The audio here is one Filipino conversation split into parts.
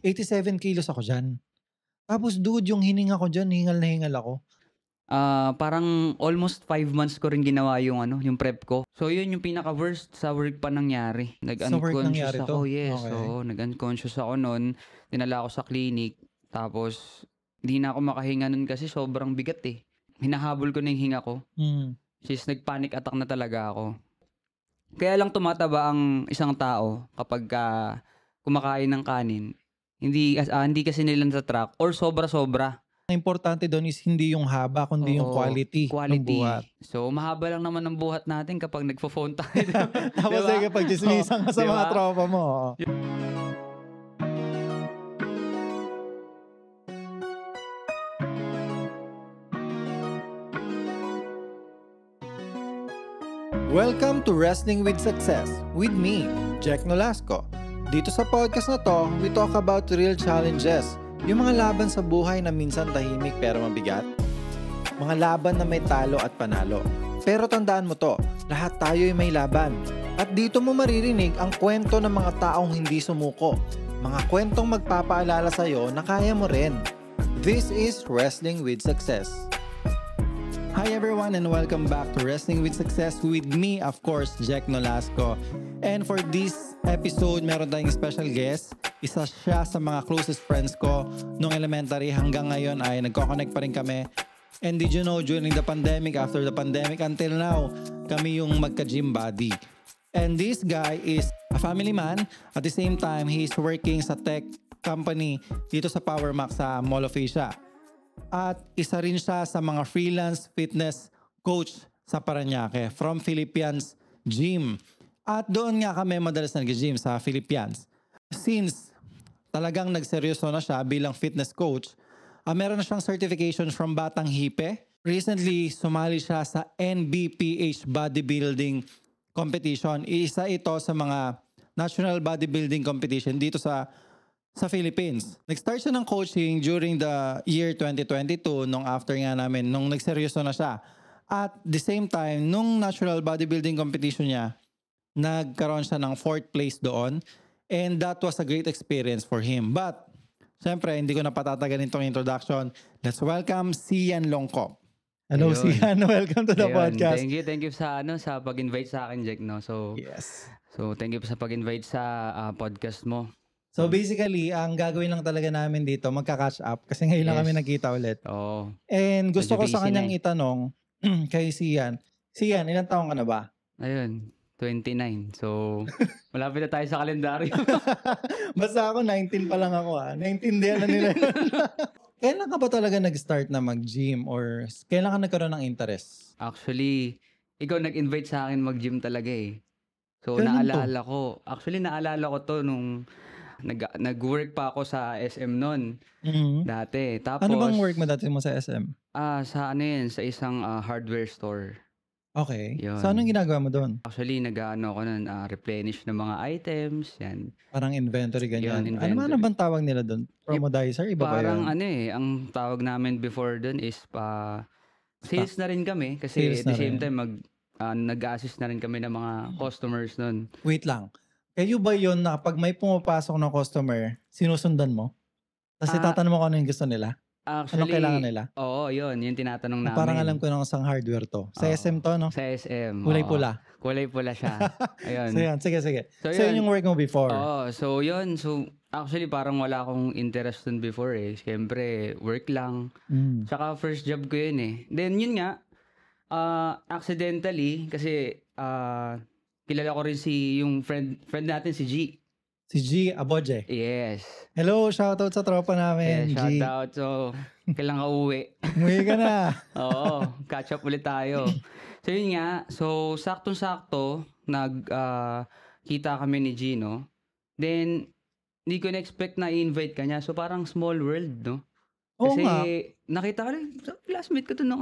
87 kilos ako dyan. Tapos dude, yung hininga ko dyan, hingal na hingal ako. Parang almost 5 months ko rin ginawa yung yung prep ko. So yun yung pinaka-worst sa work pa nangyari. Sa work Nag-unconscious nangyari ako, to? yes. Okay. So nag-unconscious ako noon. Dinala ako sa clinic. Tapos hindi na ako makahinga nun kasi sobrang bigat eh. Hinahabol ko na yung hinga ko. Since nag-panic attack na talaga ako. Kaya lang tumataba ang isang tao kapag kumakain ng kanin. Hindi kasi nila natatrack or sobra-sobra. Ang importante doon is hindi yung haba, kundi yung quality ng buhat. So, mahaba lang naman ang buhat natin kapag nagpo-phone tayo. Tapos diba? kapag dismissan ka sa mga tropa mo. Welcome to Wrestling with Success with me, Jack Nolasco. Dito sa podcast na to, we talk about real challenges. Yung mga laban sa buhay na minsan tahimik pero mabigat. Mga laban na may talo at panalo. Pero tandaan mo to, lahat tayo ay may laban. At dito mo maririnig ang kwento ng mga taong hindi sumuko. Mga kwentong magpapaalala sa'yo na kaya mo rin. This is Wrestling with Success. Hi everyone and welcome back to Wrestling with Success with me, of course, Jack Nolasco. And for this episode, meron tayong special guest. Isa siya sa mga closest friends ko nung elementary hanggang ngayon ay nagko-connect pa rin kami. And did you know, during the pandemic, after the pandemic, until now, kami yung magka-gym buddy. And this guy is a family man. At the same time, he's working sa tech company dito sa Power Max sa Mall of Asia. At isa rin siya sa mga freelance fitness coach sa Parañaque from Philippines Gym. At doon nga kami madalas nag-gym sa Philippines. Since talagang nagseryoso na siya bilang fitness coach, meron na siyang certification from Batang Hipe. Recently, sumali siya sa NBPH bodybuilding competition. Isa ito sa mga national bodybuilding competition dito sa Philippines. Nag-start siya ng coaching during the year 2022 nung after nga namin, nung nagseryoso na siya. At the same time, nung national bodybuilding competition niya, nagkaroon siya ng 4th place doon. And that was a great experience for him. But, syempre, hindi ko na patatagalin itong introduction. Let's welcome Sian Longkop. Hello, Sian. Welcome to the podcast. Thank you sa pag-invite sa akin, Jack. No? So, yes. So, thank you sa pag-invite sa podcast mo. So basically, ang gagawin lang talaga namin dito, magka-catch up kasi ngayon lang kami nagkita ulit. Oo. And gusto ko sa kanyang itanong kay Sian. Sian, ilang taong ka na ba? Ayun, 29. So, malapit na tayo sa kalendaryo. Basta ako, 19 pa lang ako. Naintindihan na nila yun. Kailan ka ba talaga nag-start na mag-gym or kailan ka nagkaroon ng interest? Actually, ikaw nag-invite sa akin mag-gym talaga eh. So, naalala ko to nung nag-work pa ako sa SM noon. Dati. Tapos, ano bang work mo dati mo sa SM? Sa sa isang hardware store. Okay. Yun. So, anong ginagawa mo doon? Actually, nag-ano ako nun, replenish ng mga items, yan. Parang inventory, ganyan. Yun, inventory. Ano bang tawag nila doon? Promodizer? Iba ba parang yun? ang tawag namin before doon is sales na rin kami. Kasi Sales at the same time, nag-assist na rin kami ng mga customers nun. Wait lang. Kayo ba yun na pag may pumapasok ng customer, sinusundan mo? Kasi tatanong mo kung ano yung gusto nila? Actually, anong kailangan nila? Oo, yun. Yung tinatanong namin. Parang alam ko nang isang hardware to. Sa SM to, no? Sa SM. Kulay pula. Kulay pula siya. Ayun. So yun, sige. So yun yung work mo before? Oo, so yun. So actually parang wala akong interest dun before eh. Siyempre, work lang. Tsaka first job ko yun eh. Then yun nga, accidentally, kasi kilala ko rin yung friend natin, si G. Si G Aboje. Yes. Hello, shoutout sa tropa namin, G. Shoutout. So, kailan ka uwi? Umuwi ka na. Oo, catch up ulit tayo. So, yun nga. So, saktong-sakto, kita kami ni Gino. Then, hindi ko na-expect na i-invite ka niya. So, parang small world, no? Kasi, nakita ko rin, classmate ko to ng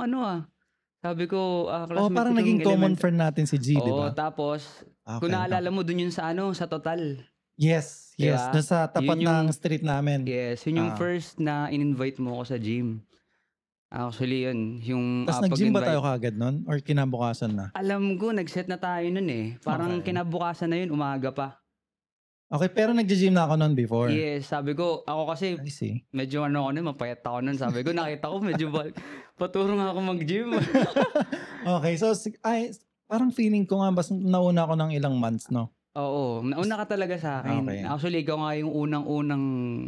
Sabi ko, classmate parang naging common friend natin si G, di ba? Tapos, kung naalala mo dun yun sa Total. Yes. Diba? Doon sa tapat ng street namin. Yes, yun yung first na in-invite mo ako sa gym. Actually, yun. Tapos nag-gym ba tayo kagad nun? Or kinabukasan na? Alam ko, nag-set na tayo nun eh. Parang kinabukasan na yun, umaga pa. Okay, pero nagja-gym na ako noon before. Yes, sabi ko, ako kasi I see. medyo ano ako nun, mapayat ako nun. Sabi ko, nakita ko medyo paturo nga ako mag-gym. Okay, so parang feeling ko nga basta nauna ako ng ilang months, no? Oo, nauna ka talaga sa Okay. akin. Actually, ikaw nga yung unang-unang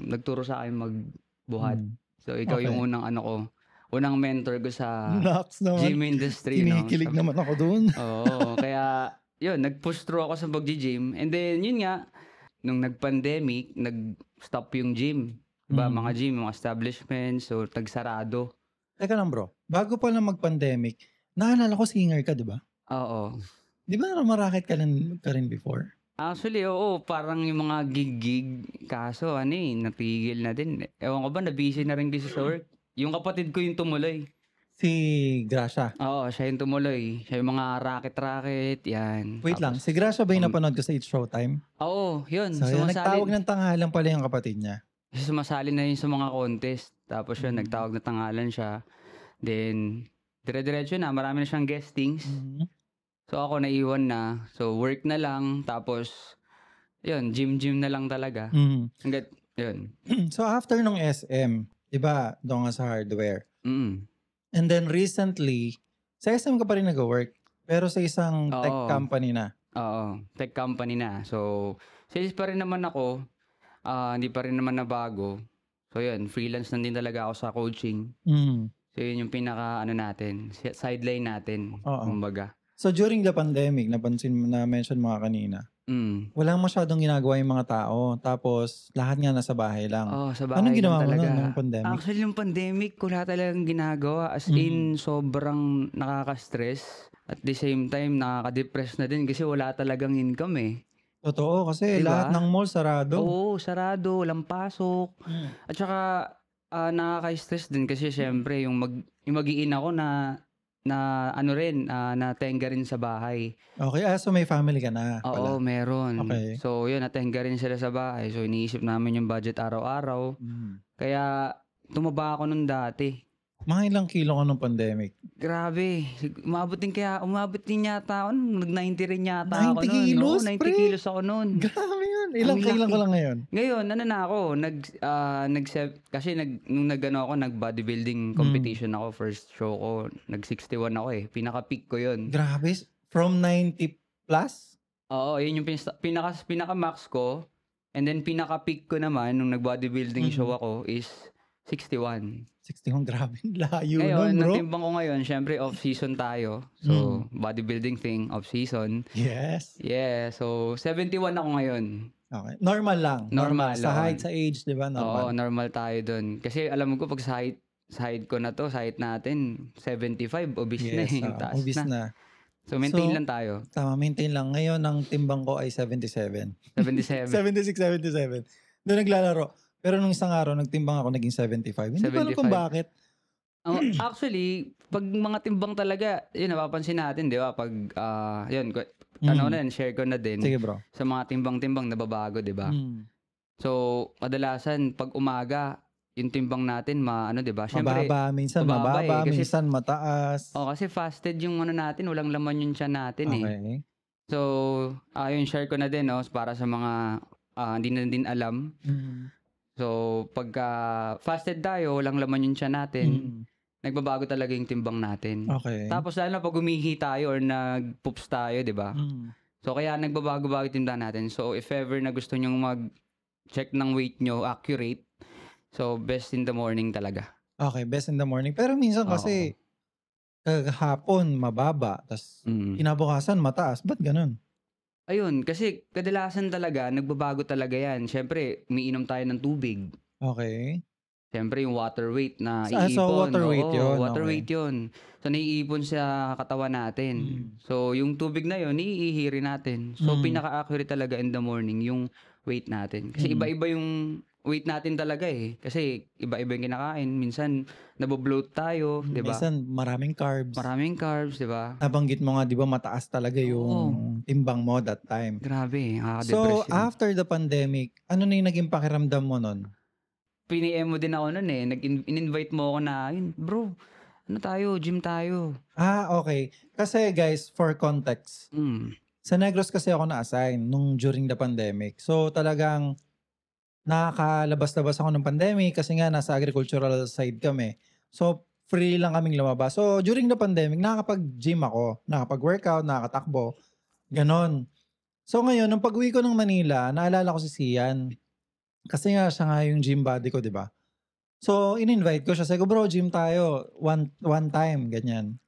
nagturo sa akin magbuhat. So, ikaw yung Okay. unang mentor ko sa Naks gym naman. industry, no? Kinikilig naman ako dun. Oo, kaya yun, nag-push through ako sa pag-gym. And then, yun nga, nung nag-pandemic, nag-stop yung gym. Diba, mga gym, mga establishments, so nagsarado. Teka lang bro, bago pa lang mag-pandemic, naalala ko singer ka, di ba? Oo. Di ba rumaraket ka rin before? Actually, oo, parang yung mga gig-gig, kaso natigil na din. Ewan ko ba, na-busy na rin kasi sa work. Yung kapatid ko yung tumuloy. Si Gracia. Oo, siya yung tumuloy. Siya yung mga racket-racket, yan. Wait lang, Tapos, si Gracia ba yung napanood ko sa It's Showtime? Oo, yun. So, yan, nagtawag ng tanghalan pala yung kapatid niya. Sumasali na yun sa mga contest. Tapos yun, Mm. nagtawag na tangalan siya. Then, dire-diretso na. Marami na siyang guestings. Mhm. So, ako naiwan na. So, work na lang. Tapos, yun, gym na lang talaga. Mhm. Hanggat, yun. So, after nung SM, di ba, doon nga sa hardware. And then recently, sa SM ka pa rin nag-work, pero sa isang tech Oo. company na. Oo, tech company na. So, sales pa rin naman ako. Hindi pa rin naman nabago. So, yun, freelance na din talaga ako sa coaching. Mm. So, yun yung pinaka, sideline natin. Oo. Kumbaga. So, during the pandemic, na-mention mo nga kanina, walang masyadong ginagawa yung mga tao. Tapos, lahat nga nasa bahay lang. Oo, sa bahay Anong lang ginawa mo talaga. nun nung pandemic? Actually, yung pandemic, wala talagang ginagawa. As in, sobrang nakaka-stress. At the same time, nakaka-depress na din kasi wala talagang income eh. Totoo, kasi Diba? lahat ng mall sarado. Oo, sarado, walang pasok. Mm. At saka, nakaka-stress din kasi syempre, yung mag-iin ako na natenga rin sa bahay. Okay, so may family ka na pala. Oo, meron. Okay. So, yun, natenga rin sila sa bahay. So, iniisip namin yung budget araw-araw. Kaya, tumaba ako nun dati. Mga ilang kilo ka nung pandemic? Grabe. Umabot din yata ako. Nag-90 rin yata 90 ako nun. kilos, No? 90 pre? kilos ako nun. Grabe yun. Ang Kailan laki. ko lang ngayon? Ngayon, na ako. Kasi nung nag-bodybuilding competition ako, first show ko, nag-61 ako eh. Pinaka-peak ko yun. Grabe. From 90 plus? Oo, yun yung pinaka-max ko. And then pinaka-peak ko naman, nung nag-bodybuilding show ako, is 61. 61, grabe. Layo Ngayon, nun, bro. natimbang ko ngayon, syempre off-season tayo. So, bodybuilding thing, off-season. Yes. Yeah, so 71 ako ngayon. Okay. Normal lang. Normal Sa lang. height, sa age, di ba? Oo, Normal. normal tayo dun. Kasi alam ko, pag sa height ko na to, sa height natin, 75, obese na eh. Taas obese na. So, maintain So, lang tayo. Tama, maintain lang. Ngayon, ang timbang ko ay 77. 77. 76, 77. Doon naglalaro. Pero nung isang araw, nagtimbang ako, naging 75. Hindi ko alam kung 75. bakit. Actually, pag mga timbang talaga, yun, napapansin natin, di ba? Pag, yun, share ko na din. Sige, bro. Sa mga timbang-timbang, nababago, di ba? So, kadalasan, pag umaga, yung timbang natin, di ba? Syempre, Mababa, minsan mababa, kasi, minsan mataas. kasi fasted yung natin, walang laman yung tiyan natin eh. Okay. So, yun, share ko na din, para sa mga hindi na din alam. So, pagka fasted tayo, walang laman yung tiyan natin, nagbabago talaga yung timbang natin. Okay. Tapos, lalo na pag umihi tayo or nag-poops tayo, di ba? So, kaya nagbabago-bago yung timbang natin. So, if ever na gusto nyong mag-check ng weight nyo, accurate, so, best in the morning talaga. Okay, best in the morning. Pero minsan kasi, kahapon mababa, tas kinabukasan mataas. Ba't ganun? Ayun, kasi kadalasan talaga, nagbabago talaga yan. Siyempre, umiinom tayo ng tubig. Okay. Siyempre, yung water weight na So, iipon. water weight yun. Water Okay. weight yun. So, naiipon sa katawan natin. So, yung tubig na yun, iihirin natin. So, pinaka-accurate talaga in the morning, yung weight natin. Kasi iba-iba yung weight natin talaga eh. Kasi iba-iba yung kinakain. Minsan, nabobloat tayo, di ba? Minsan, maraming carbs. Maraming carbs, di ba? Nabanggit mo nga, di ba, mataas talaga yung timbang mo that time. Grabe, So, nakaka-depress yun. after the pandemic, ano na yung naging pakiramdam mo nun? Piniem mo din ako nun eh. In-invite mo ako na, yun, bro, gym tayo. Okay. Kasi guys, for context, Sa Negros kasi ako na-assign nung during the pandemic. So talagang nakakalabas-labas ako ng pandemic kasi nga nasa agricultural side kami. So free lang kaming lumabas. So during the pandemic, nakakapag-gym ako, nakakapag-workout, nakakatakbo, ganon. So ngayon, nung pag-uwi ko ng Manila, naalala ko si Sian. Kasi nga siya nga yung gym buddy ko, di ba? So in-invite ko siya. Sabi ko, bro, gym tayo. One time, ganyan.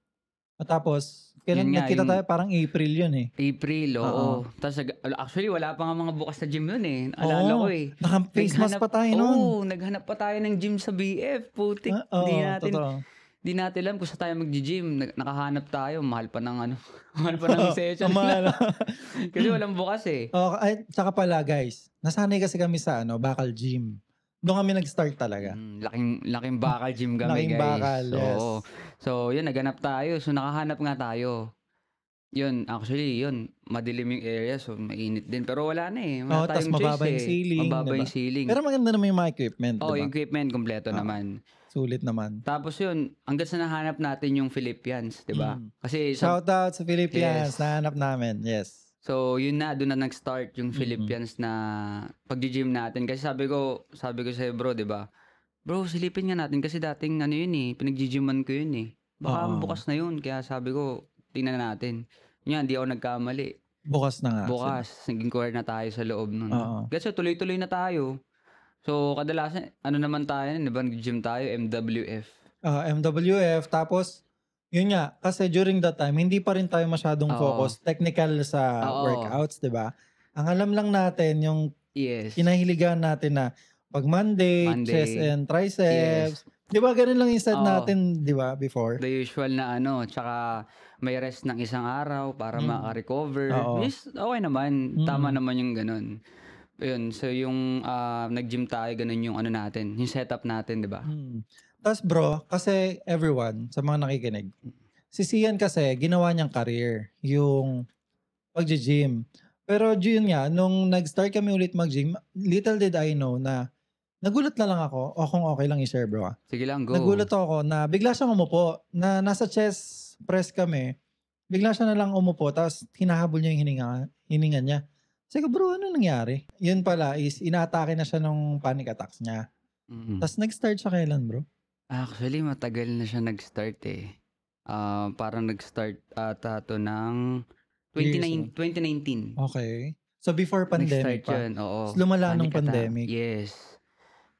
At tapos, Yun kailan nga, nagkita yung tayo? Parang April yun eh. April, Oo. oo. Tapos actually wala pa nga mga bukas na gym nun eh. Alala ko Oo. eh. Naka-face mask pa tayo nun. Oo, naghanap pa tayo ng gym sa BF. Putik. Oo, totoo. Di natin alam kung saan tayo mag-gym. Nakahanap tayo. Mahal pa ng mahal pa ng session. Mahal. Kasi walang bukas eh. Oh, ay, tsaka pala guys, nasanay kasi kami sa Bakal Gym. Doon kami nag-start talaga. Laking bakal gym kami, Laking guys. bakal, yes. So, yun, naghanap tayo. So, nakahanap nga tayo. Yun, actually, yun, madilim yung area, so mainit din. Pero wala na eh. Wala Tas tayong mababa choice yung ceiling. Mababa diba? yung ceiling. Pero maganda naman yung mga equipment, Oo, diba? yung equipment, kompleto naman. Sulit naman. Tapos yun, hanggang sa nahanap natin yung Philippians, diba? Kasi shout out sa Philippians, Yes. nahanap namin, yes. So, yun na, doon na nag-start yung Philippians na pag-gym natin. Kasi sabi ko sa'yo, bro, diba? Bro, silipin nga natin kasi dating yun eh, pinag-gyman ko yun eh. Baka bukas na yun, kaya sabi ko, tingnan natin. Yan, hindi ako nagkamali. Bukas na nga. Bukas, naging core na tayo sa loob nun. Oo. Kasi tuloy-tuloy na tayo. So, kadalasan, naman tayo, diba, nag-gym tayo, MWF. MWF, tapos, yun nga, kasi during that time, hindi pa rin tayo masyadong focus, technical sa workouts, diba? Ang alam lang natin, yung kinahiligan natin na pag Monday, chest and triceps. Diba, ganun lang yung set natin, diba, before? The usual na tsaka may rest ng isang araw para maka-recover. Yes, okay naman. Tama naman yung ganun. Yun, so yung nag-gym tayo, ganun yung natin, yung setup natin, diba? Tapos bro, kasi everyone, sa mga nakikinig, si Sian kasi, ginawa niyang career, yung pag-gym. Pero yun nga, nung nag-start kami ulit mag-gym, little did I know na nagulat na lang ako, o kung okay lang i-share bro. Sige lang, go. Nagulat ako na bigla siyang umupo, na nasa chest press kami, bigla siya na lang umupo, tapos hinahabol niya yung hininga niya. Sabi ko, bro, ano nangyari? Yun pala is, inaatake na siya nung panic attacks niya. Tapos nag-start siya kailan bro? Actually, matagal na siya nag-start eh. Parang nag-start ata to ng 2019. Okay. So before pandemic pa? Yun, oo. Lumala nung pandemic? Yes.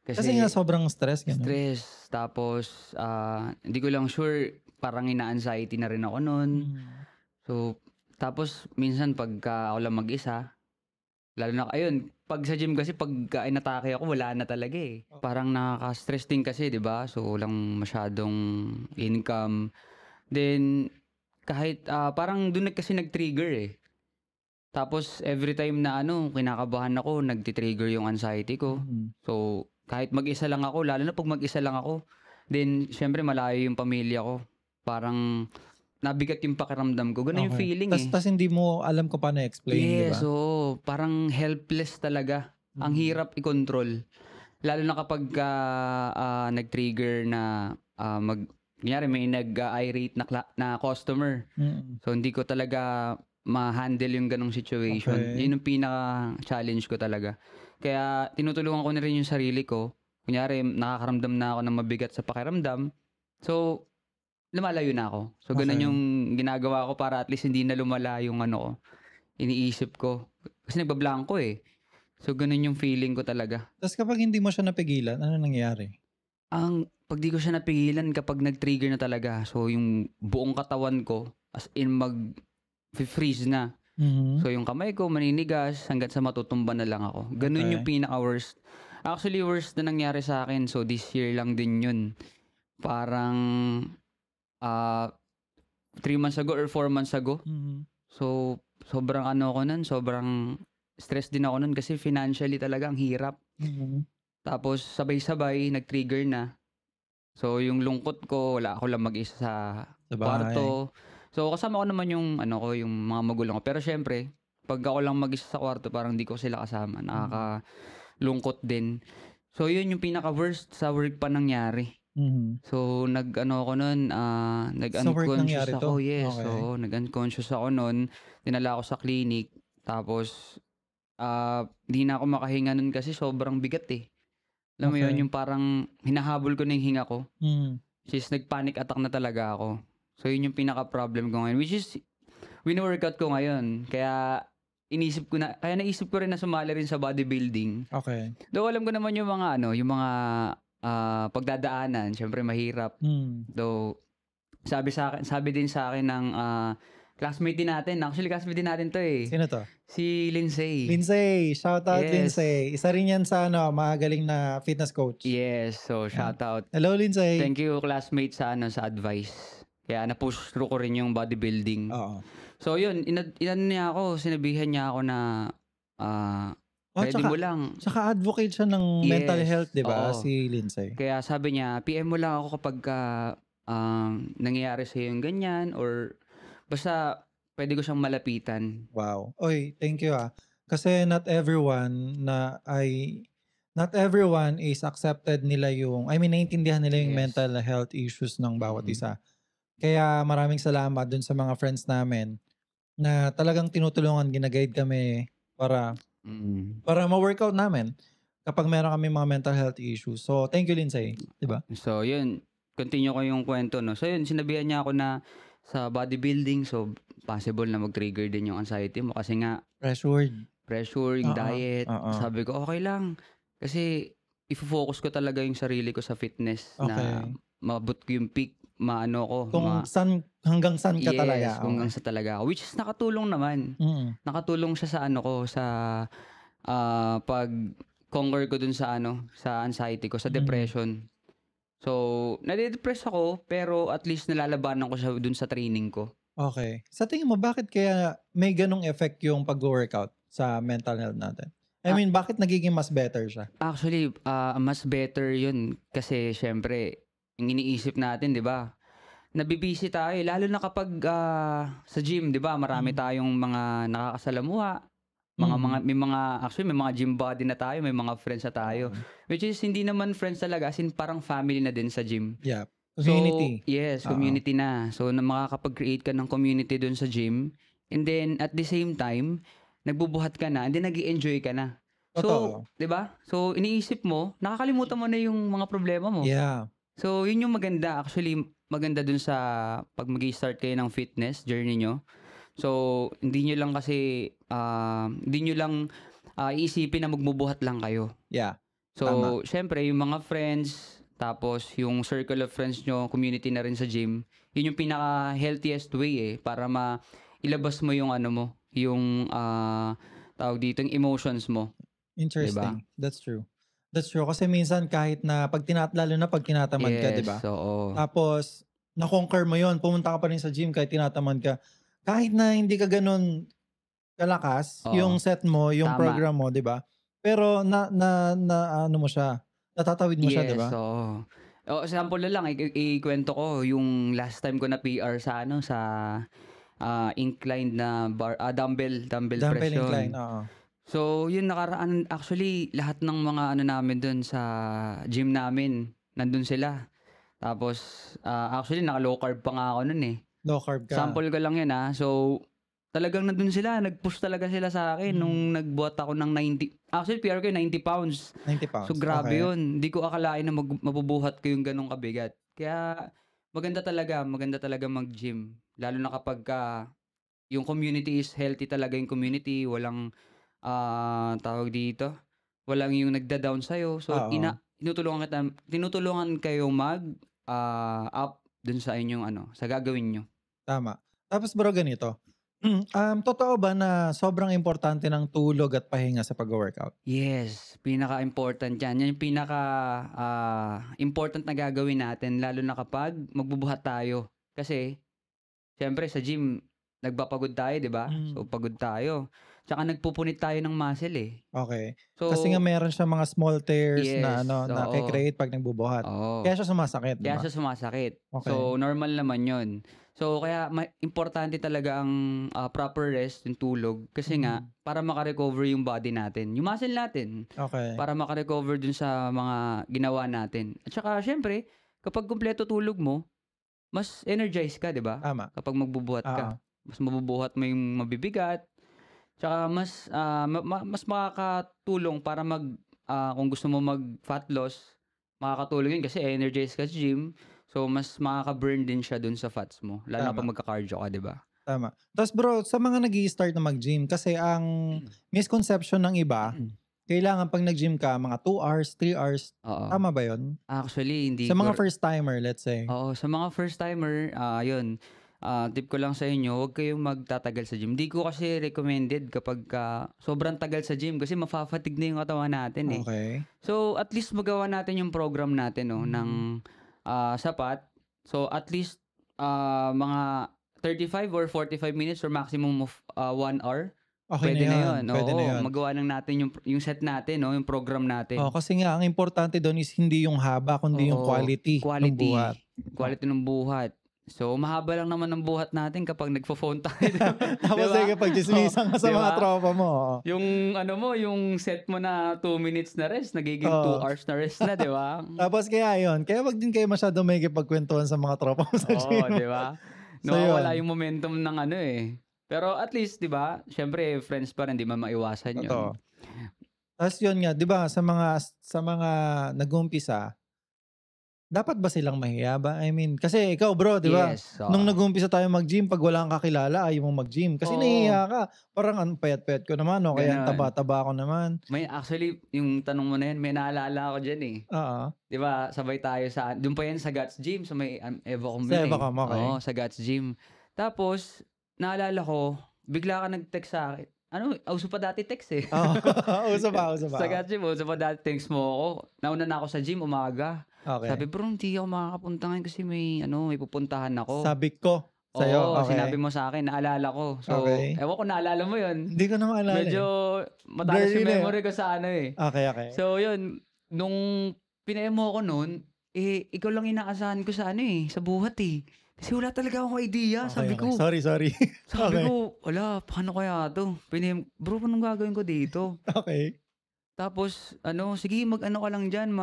Kasi nga sobrang stress. Ganun. Stress. Tapos, hindi ko lang sure, parang ina-anxiety na rin ako nun. So, tapos minsan pagka ako lang mag-isa, lalo na, ayun, pag sa gym kasi pag inatake ako, wala na talaga eh. Parang nakaka-stress din kasi, di ba? So, walang masyadong income. Then, kahit, parang doon kasi nag-trigger eh. Tapos, every time na kinakabahan ako, nagtitrigger yung anxiety ko. So, kahit mag-isa lang ako, lalo na pag mag-isa lang ako, then, syempre, malayo yung pamilya ko. Parang, nabigat yung pakiramdam ko. Ganun yung feeling eh. Tapos hindi mo alam kung paano explain, di ba? Yes, so parang helpless talaga. Ang hirap i-control. Lalo na kapag nag-trigger na kunyari may nag-irate na customer. So hindi ko talaga ma-handle yung ganong situation. Yun yung pinaka-challenge ko talaga. Kaya tinutulungan ko na rin yung sarili ko. Kunyari nakakaramdam na ako ng mabigat sa pakiramdam. So lumalayo na ako. So, ganun yung ginagawa ko para at least hindi na lumala yung iniisip ko. Kasi nagbablanko eh. So, ganun yung feeling ko talaga. Tapos kapag hindi mo siya napigilan, ano nangyayari? Pag di ko siya napigilan, kapag nag-trigger na talaga, so yung buong katawan ko, as in mag-freeze na. So, yung kamay ko maninigas hanggang sa matutumba na lang ako. Ganun yung pinaka-worst. Actually, worst na nangyari sa akin. So, this year lang din yun. Parang 3 months ago or 4 months ago. So, sobrang ako nun, sobrang stress din ako nun kasi financially talaga ang hirap. Tapos, sabay-sabay, nag-trigger na. So, yung lungkot ko, wala ako lang mag-isa sa kwarto. So, kasama ko naman yung, yung mga magulang ko. Pero syempre, pag ako lang mag-isa sa kwarto, parang di ko sila kasama. Nakakalungkot din. So, yun yung pinaka-worst sa work pa nangyari. Mhm. So, nag-ano ako nun, Sa work nag-unconscious nangyari 'to? ako, yes, Okey. oo, nag-unconscious ako nun, dinala ako sa clinic, tapos, 'di na ako makahinga nun kasi sobrang bigat, eh. Alam mo yun, Okey. yung parang hinahabol ko na yung hinga ko, Mhm. which is nag-panic attack na talaga ako. So, yun yung pinaka-problem ko ngayon, which is wino-workout ko ngayon, kaya naisip ko rin na sumali rin sa bodybuilding. Okey. Though alam ko naman yung mga ano, yung mga, pagdadaanan, siyempre mahirap. Hmm. Though sabi din sa'kin ng, classmate din natin, actually classmate din natin 'to, eh, Sino 'to? si Lindsay. Lindsay, shoutout Yes, Lindsay. Isa rin 'yan sa ano, magagaling na fitness coach. yes. So, 'Yan. shoutout. Hello Lindsay. Thank you classmate sa ano, sa advice. Kaya na-push through ko rin yung bodybuilding. Oo. So yun, inano niya ako, sinabihan niya ako na, Oh, "Puwede mo lang." tsaka advocate siya ng mental Yes, health 'di ba, oo. si Lindsay? Kaya sabi niya, "PM mo lang ako kapagka, nangyayari sa'yo yung ganyan or basta puwede ko siyang malapitan." Wow. Uy, thank you, Kasi not everyone is accepted nila naiintindihan nila yung Yes. mental health issues ng bawat Mm. isa. Kaya maraming salamat dun sa mga friends namin na talagang tinutulungan, gina-guide kami para Mm. ma-workout namin kapag meron kaming mga mental health issues. So, thank you Lindsay, 'di ba? So yun, continue ko yung kuwento 'no. So yun, sinabihan niya ako na sa bodybuilding, so possible na mag-trigger din yung anxiety mo kasi nga Pressured. pressure, yung Oo, diet. oo. Sabi ko, "Okey lang." Kasi ifo-focus ko talaga yung sarili ko sa fitness na Okey. maabot ko yung peak, maano ko, Hanggang saan ka yes, talaga, kung okey. hanggang sa talaga ako. Which is nakatulong naman. Mm. Nakatulong siya sa ano ko, sa, pag-conquer ko dun sa ano, sa anxiety ko, sa Mm. depression. So, nade-depress ako, pero at least nalalabanan ko siya dun sa training ko. Okey. Sa tingin mo bakit kaya may ganong effect yung pagwo-workout sa mental health natin? I Ah, mean, bakit nagiging mas better siya? actually, mas better yun kasi siyempre, yung iniisip natin, 'di ba? Nabi-busy tayo, lalo na kapag, sa gym, 'di ba, marami Mm. tayong mga nakakasalamuha, Mm. actually may mga gym buddy na tayo, may mga friends na tayo. Oo. Which is hindi naman friends talaga, as in parang family na din sa gym. Yeah. So, Community. yes, Oo. community na. So, na makakapag-create ka ng community dun sa gym, and then at the same time, nagbubuhat ka na, and then nag-e-enjoy ka na. So, Totoo. 'di ba? So, iniisip mo, nakakalimutan mo na yung mga problema mo. Yeah. So, yun yung maganda. Actually, maganda dun sa 'pag mag-i-start kayo ng fitness journey niyo. So, hindi niyo lang, iisipin na magbubuhat lang kayo. Yeah. Tama. So, siyempre yung mga friends, tapos yung circle of friends niyo, community na rin sa gym, yun yung pinaka-healthiest way, para ilabas mo yung ano mo, yung, tawag dito, yung emotions mo, 'di ba? Interesting. That's true. That's true kasi minsan kahit na lalo na 'pag tinatamad ka, 'di ba? Yes, oo. Tapos na-conquer mo 'yun, pumunta ka pa rin sa gym kahit tinatamad ka. Kahit na hindi ka gano'n kalakas Oo, yung set mo, yung tama. program mo, 'di ba? Pero na ano mo siya, natatawid mo siya, 'di Yes, ba? oo. Oo, sample na lang, ikuwento ko yung last time ko na PR sa ano, sa, inclined na dumbbell press Dumbbell incline, yun. oo. So, yun nakaraan, actually lahat ng mga ano namin dun sa gym namin, nandun sila. Tapos, actually naka-low carb pa nga ako nun, eh. Low carb ka. Sample ko lang yun, So, talagang nandun sila, nag-push talaga sila sa'kin nung nagbuhat ako ng 90 ko yung 90 pounds. 90 So, pounds, grabe okey. yun. Hindi ko akalain na mabubuhat ko yung gano'ng kabigat. Kaya maganda talaga mag-gym. Lalo na kapagka yung community is healthy talaga yung community, walang, tawag dito, walang yung nagda-down sa'yo. So, Oo, tinutulungan kayong up dun sa inyong ano, sa gagawin niyo. tama. Tapos bro ganito, totoo ba na sobrang importante ng tulog at pahinga sa pagwo-workout? Yes, pinaka-important yan. Yan yung important na gagawin natin lalo na kapag magbubuhat tayo. Kasi siyempre sa gym nagpapagod tayo, 'di ba? So, Hmm. pagod tayo. Tsaka nagpupunit tayo ng muscle, eh. Okey. Kasi nga So, meron siyang mga small tears na yes, ano, oo, nake-create 'pag nagbubuhat. oo. Kaya siya sumasakit, 'di Kaya ba? siya sumasakit. Okey. So, normal naman 'yun. So, kaya importante talaga ang, proper rest, yung tulog. Kasi nga, Mm. para maka-recover yung body natin, yung muscle natin. Okey. Para maka-recover dun sa mga ginawa natin. At saka siyempre, kapag kumpleto tulog mo, mas energized ka, 'di ba? Tama. Kapag magbubuhat ka. Oo. Mas mabubuhat mo yung mabibigat. Tsaka mas makakatulong para kung gusto mo mag-fat loss, makakatulong yun kasi energized ka sa gym. So, mas makaka-burn din siya dun sa fats mo. Lalo na Tama. pag magka-cardio ka, 'di ba? Tama. Tapos bro, sa mga nag-i-start na mag-gym, kasi ang misconception ng iba, kailangan pag nag-gym ka, mga 2 hours, 3 hours. Oo. Tama ba yun? Actually, hindi Sa ko mga first timer, let's say. Oo, sa mga first timer, yun, tip ko lang sa inyo, huwag kayong magtatagal sa gym. Hindi ko kasi recommended kapag sobrang tagal sa gym kasi mafa-fatigue na yung katawan natin eh. Okay. So, at least magawa natin yung program natin ng sapat. So, at least mga 35 or 45 minutes or maximum of 1 hour. Okay Pwede na na yun. yun. Pwede Oo, na yun. magawa lang natin yung set natin, no? Yung program natin. Kasi nga, ang importante doon is hindi yung haba, kundi yung Oo, quality ng buhat. Quality ng buhat. So, mahaba lang naman ang buhat natin kapag nagpo-phone tayo. Tapos Diba? pag chismisan ka sa Diba? mga tropa mo. oo. Yung set mo na 2 minutes na rest, nagiging 2 Oo. hours na rest na, di ba? Tapos kaya yun. Kaya wag din kayo masyado may kipagkwentuhan sa mga tropa mo sa Oo, gym. di ba? So, Nawawala yun. yung momentum ng Pero at least, di ba? Syempre, friends pa rin, di man maiwasan yun. Totoo. Tapos yun nga, di ba, sa mga nag-umpisa, dapat ba silang mahiya ba? I mean, kasi ikaw bro, di ba? Yes. oo. Nung nag-umpisa tayo mag-gym, pag wala kang kakilala, ayaw mong mag-gym. Kasi Oo. nahihiya ka. Parang ang payat-payat ko naman, o kaya ang Ganon. taba-taba ko naman. Actually, yung tanong mo na yan, may naalala ako dyan eh. Oo. Di ba, sabay tayo doon pa yan sa Guts Gym, sa may Evacom. Sa Evacom, okay. Oo, sa Guts Gym. Tapos, naalala ko, bigla ka nag-text sa akin. Uso pa dati text eh. Uso pa. Sa Guts Gym, uso pa dati text mo ako. Nauna na ako sa gym, umaga. Okay. Sabi, bro, hindi ako makakapunta ngayon kasi may pupuntahan ako. Sabi ko sa'yo, Oo, okay. sinabi mo sa akin, naalala ko. So, Okay. ewan ko naalala mo yun. Hindi ko na maalala. Medyo matalas Blurry yung na eh. memory ko sa Okay. So, yun, nung pina-emo ko noon, ikaw lang inaasahan ko sa sa buhat eh. Kasi wala talaga akong idea. Sabi ko, Sorry. sabi Okay. ko, wala, paano kaya to? Bro, anong gagawin ko dito? Okay. Tapos, sige, mag-ano ka lang dyan,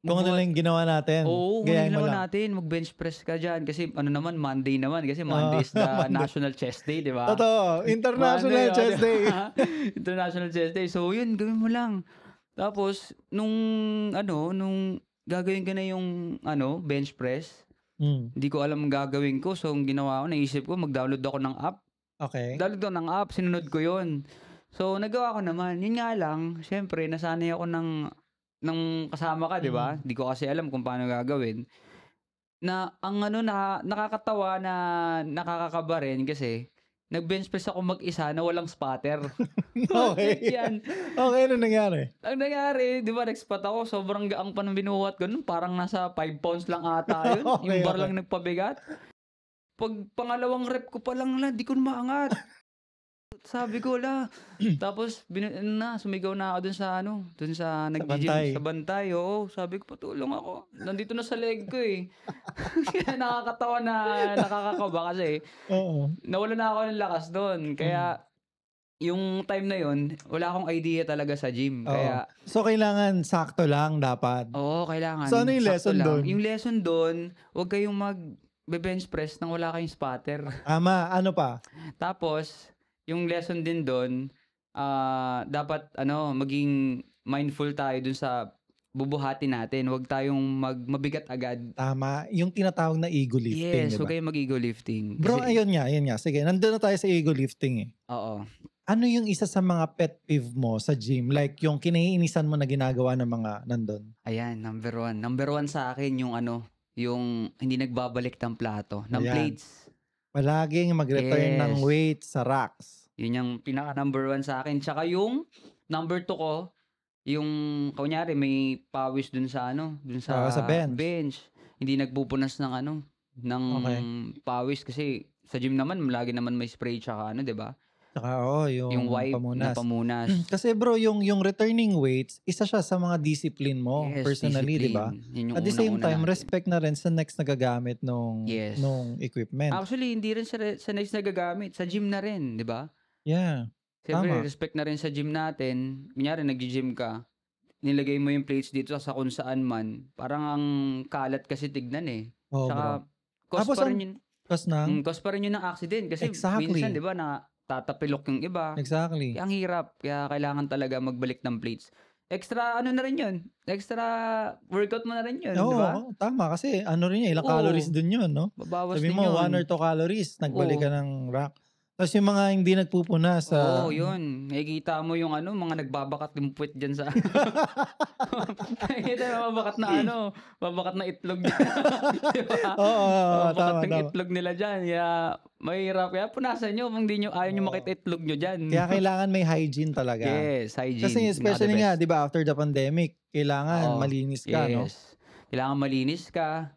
Kung ano lang yung ginawa natin. Oo, gayahin mo ginawa lang. natin, mag-bench press ka dyan. Kasi Monday naman. Kasi Monday is the Monday. National Chest Day, di ba? Totoo. International Monday, Chest Day. International Chest Day. So, yun, gawin mo lang. Tapos, nung gagawin ko na yung, bench press, hindi ko alam ang gagawin ko. So, ang ginawa ko, naisip ko, mag-download ako ng app. Okay. Download ako ng app, sinunod ko yun. So, nagawa ko naman. Yun nga lang, syempre, nasanay ako ng kasama ka, di ba? Hindi ko kasi alam kung paano gagawin. Na, ang nakakatawa na nakakakaba rin kasi, nag-bench press ako mag-isa na walang spotter. Okay. Yan. Okay, ano nangyari? Ang nangyari, di ba, nag-spot ako, sobrang gaang pa ng binuhat ko nun, parang nasa 5 pounds lang ata yun. Okay, Yung bar okay. lang nagpabigat. Pag pangalawang rep ko pa lang, di ko na maangat. Sabi ko, Tapos, sumigaw na ako dun sa nag-gym, bantay. sa bantay. Oo, sabi ko, patulong ako. Nandito na sa leg ko eh. Kaya nakakatawa na nakakakaba kasi Oo. nawala na ako ng lakas doon. Kaya, yung time na yun, wala akong idea talaga sa gym. Oo. Kaya, So, kailangan sakto lang dapat. oo, kailangan. So, ano yung sakto lesson lang. dun? Yung lesson doon, huwag kayong bench press nang wala kayong spotter. Tama. Ano pa? Tapos, yung lesson din doon, dapat maging mindful tayo dun sa bubuhatin natin. Huwag tayong mabigat agad. Tama. Yung tinatawag na ego lifting. Yes, diba? huwag kayong mag-ego lifting. Bro, Kasi- ayun nga. Sige, nandun na tayo sa ego lifting eh. Oo. Ano yung isa sa mga pet peeve mo sa gym? Like, yung kinaiinisan mo na ginagawa ng mga nandun? Ayan, number one. Number one sa akin yung yung hindi nagbabalik ng plato, ng Ayan. plates. Palaging mag-return Yes. ng weight sa racks. Yun yung pinaka number one sa akin. Tsaka yung number 2 ko, yung kunyari may pawis dun sa Sa bench. Hindi nagpupunas ng ng Okay. pawis kasi sa gym naman lagi naman may spray tsaka 'di ba? Tsaka Yung wipe na pamunas. Kasi bro, yung returning weights, isa siya sa mga discipline mo Yes, personally, di ba? discipline. Yun yung At the same unang-una time, natin. respect na rin sa next nagagamit nung Yes. equipment. Actually, hindi rin sa next na gagamit. Sa gym na rin, di ba? Yeah. Siyempre, Tama. respect na rin sa gym natin. Kunyari, nag-gym ka. nilagay mo yung plates dito sa kung saan man, parang ang kalat kasi tignan eh. Oo, Saka, bro. cause Tapos pa ang rin yun, cause ng accident. Kasi exactly. minsan, di ba, na tatapilok yung iba. Exactly. Kaya ang hirap. Kaya kailangan talaga magbalik ng plates. Extra ano na rin yun. Extra workout mo na rin yun, di ba? Oo, tama. Kasi ano rin yun, ilang calories Oo, dun yun, no? babawas Sabi din mo, 1 yun. or 2 calories, nagbalik ka Oo. ng rack. Tapos yung mga hindi nagpupuna sa... Oo, yun. Nakikita mo yung mga nagbabakat ng puwet dyan sa nakikita mo babakat na itlog dyan. Di ba? Oo, Babakat tama, ng tama. itlog nila dyan. Kaya mahirap. Kaya punasan nyo kung ayaw nyo Oo. makita itlog nyo dyan. Kaya kailangan may hygiene talaga. Yes, Kasi hygiene. especially nga, di ba, after the pandemic, kailangan Oo, malinis ka, no? yes. Kailangan malinis ka.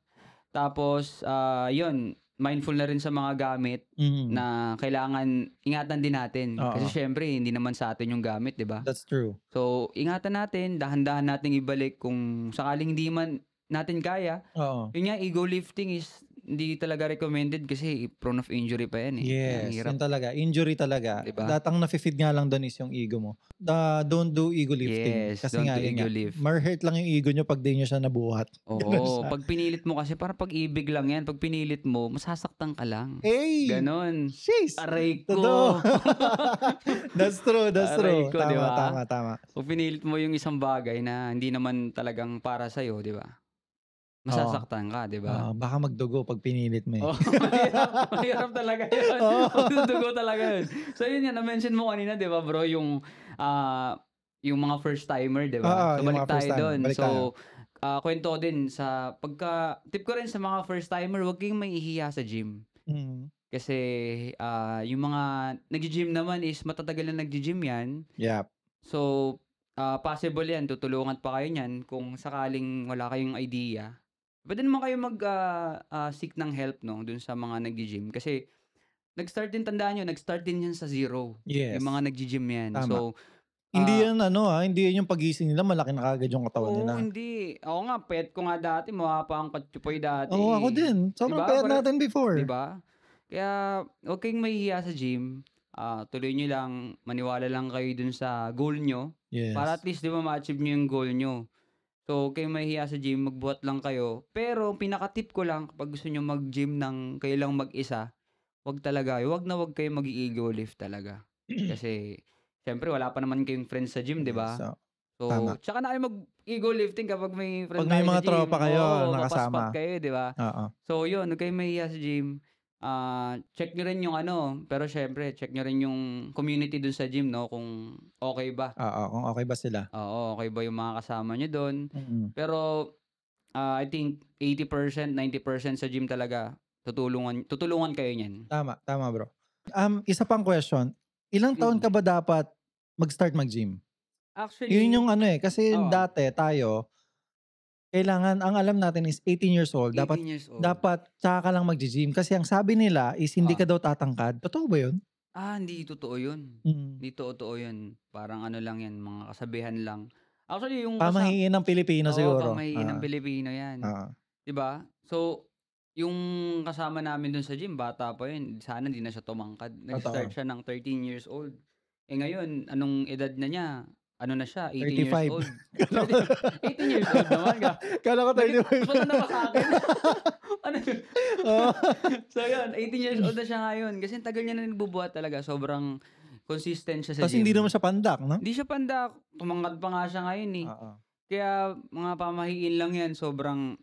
Tapos, yun, mindful na rin sa mga gamit na kailangan ingatan din natin. Kasi Oo. syempre, hindi naman sa atin yung gamit, di ba? That's true. So, ingatan natin, dahan-dahan nating ibalik kung sakaling hindi man natin kaya. Oo. Yun nga, ego lifting is hindi talaga recommended kasi prone of injury pa yan eh. Kaya ang Yes, hirap, yun talaga. Injury talaga. di ba? Datang na-feed nga lang doon is yung ego mo. Don't do ego lifting. Yes, Kasi don't nga, do yun ego nga. lift. Mar-hurt lang yung ego nyo pag di nyo siya nabuhat. Ganun Oo, siya. pag pinilit mo kasi, parang pag-ibig lang yan. Pag pinilit mo, masasaktan ka lang. Hey! Ganon. Jeez! Aray Totoo. ko. That's true, that's Aray true. ko, di ba? Tama. Pag pinilit mo yung isang bagay na hindi naman talagang para sa'yo, di ba? Oo. Masasaktan ka, di ba? Baka magdugo pag pinilit mo eh. Oh, mahirap talaga yun. Oo. Magdudugo talaga yun. So yun nga, na-mention mo kanina, di ba bro, yung mga first timer, di ba? So yung balik mga first tayo time. doon. Balik tayo. So, kwento ko din sa tip ko rin sa mga first timer, huwag kayong maihiya sa gym. Mhm. Kasi yung mga nag-gym naman is matatagal na nag-gym yan. Yep. So, possible yan, tutulungan pa kayo niyan kung sakaling wala kayong idea. Pwede naman kayo seek ng help, no, dun sa mga nag-gym. Kasi, tandaan nyo, nag-start din yan sa zero. Yes. Yung mga nag-gym yan. Tama. So, Hindi yan hindi yan yung pagising nila, malaki na kagad yung katawan oo, nila. hindi. Ako nga, payat ko nga dati, mukha pa ang katsupoy dati. Oo, ako din. Sobrang Diba? payat natin before. Diba? Kaya, huwag kayong mahihiya sa gym. Tuloy nyo lang, maniwala lang kayo dun sa goal nyo. Yes. Para at least, di ba, ma-achieve nyo yung goal nyo. So, huwag kayong mahihiya sa gym, magbuhat lang kayo. Pero, pinaka-tip ko lang, kapag gusto nyo mag-gym ng kayo lang mag-isa, huwag na kayo mag-ego lift talaga. Kasi, syempre, wala pa naman kayong friends sa gym, di ba? Yes, So, tama. tsaka na kayo mag-ego lifting kapag may friend Pag may tayo mga sa gym. tropa kayo, Oo, nakasama. kapaspat kayo, di ba? Oo. So, yun, huwag kayong mahihiya sa gym. Check nyo rin yung pero syempre, check nyo rin yung community dun sa gym, no? Kung okay ba. Oo, kung okay ba sila. Oo, okay ba yung mga kasama nyo dun. Mhm. Pero, I think 80%, 90% sa gym talaga, tutulungan kayo niyan. Tama bro. Isa pang question. Ilang taon ka ba dapat mag-start mag-gym? Actually, Yun yung kasi oo. dati tayo, kailangan, ang alam natin is 18 years old. 18 years old. Dapat tsaka ka lang mag-gym. Kasi ang sabi nila is hindi ka daw tatangkad. Totoo ba yun? Hindi totoo yun. Hindi totoo yun. Parang lang yan, mga kasabihan lang. Actually, yung Pamahiin ng Pilipino siguro. pamahiin ng Pilipino yan. Diba? So, yung kasama namin dun sa gym, bata pa yun. Sana hindi na siya tumangkad. Nag-start siya ng 13 years old. Ngayon, anong edad na niya? Ano na siya? 18 years 35. old. 18 years old naman ka. Kala ko 35. Punta na ba sa akin? So yun, 18 years old na siya ngayon. Kasi tagal niya na nagbubuhat talaga. Sobrang consistent siya sa Kasi gym. hindi naman siya pandak, no? Hindi siya pandak. Tumangkad pa nga siya ngayon eh. Kaya mga pamahiin lang yan. Sobrang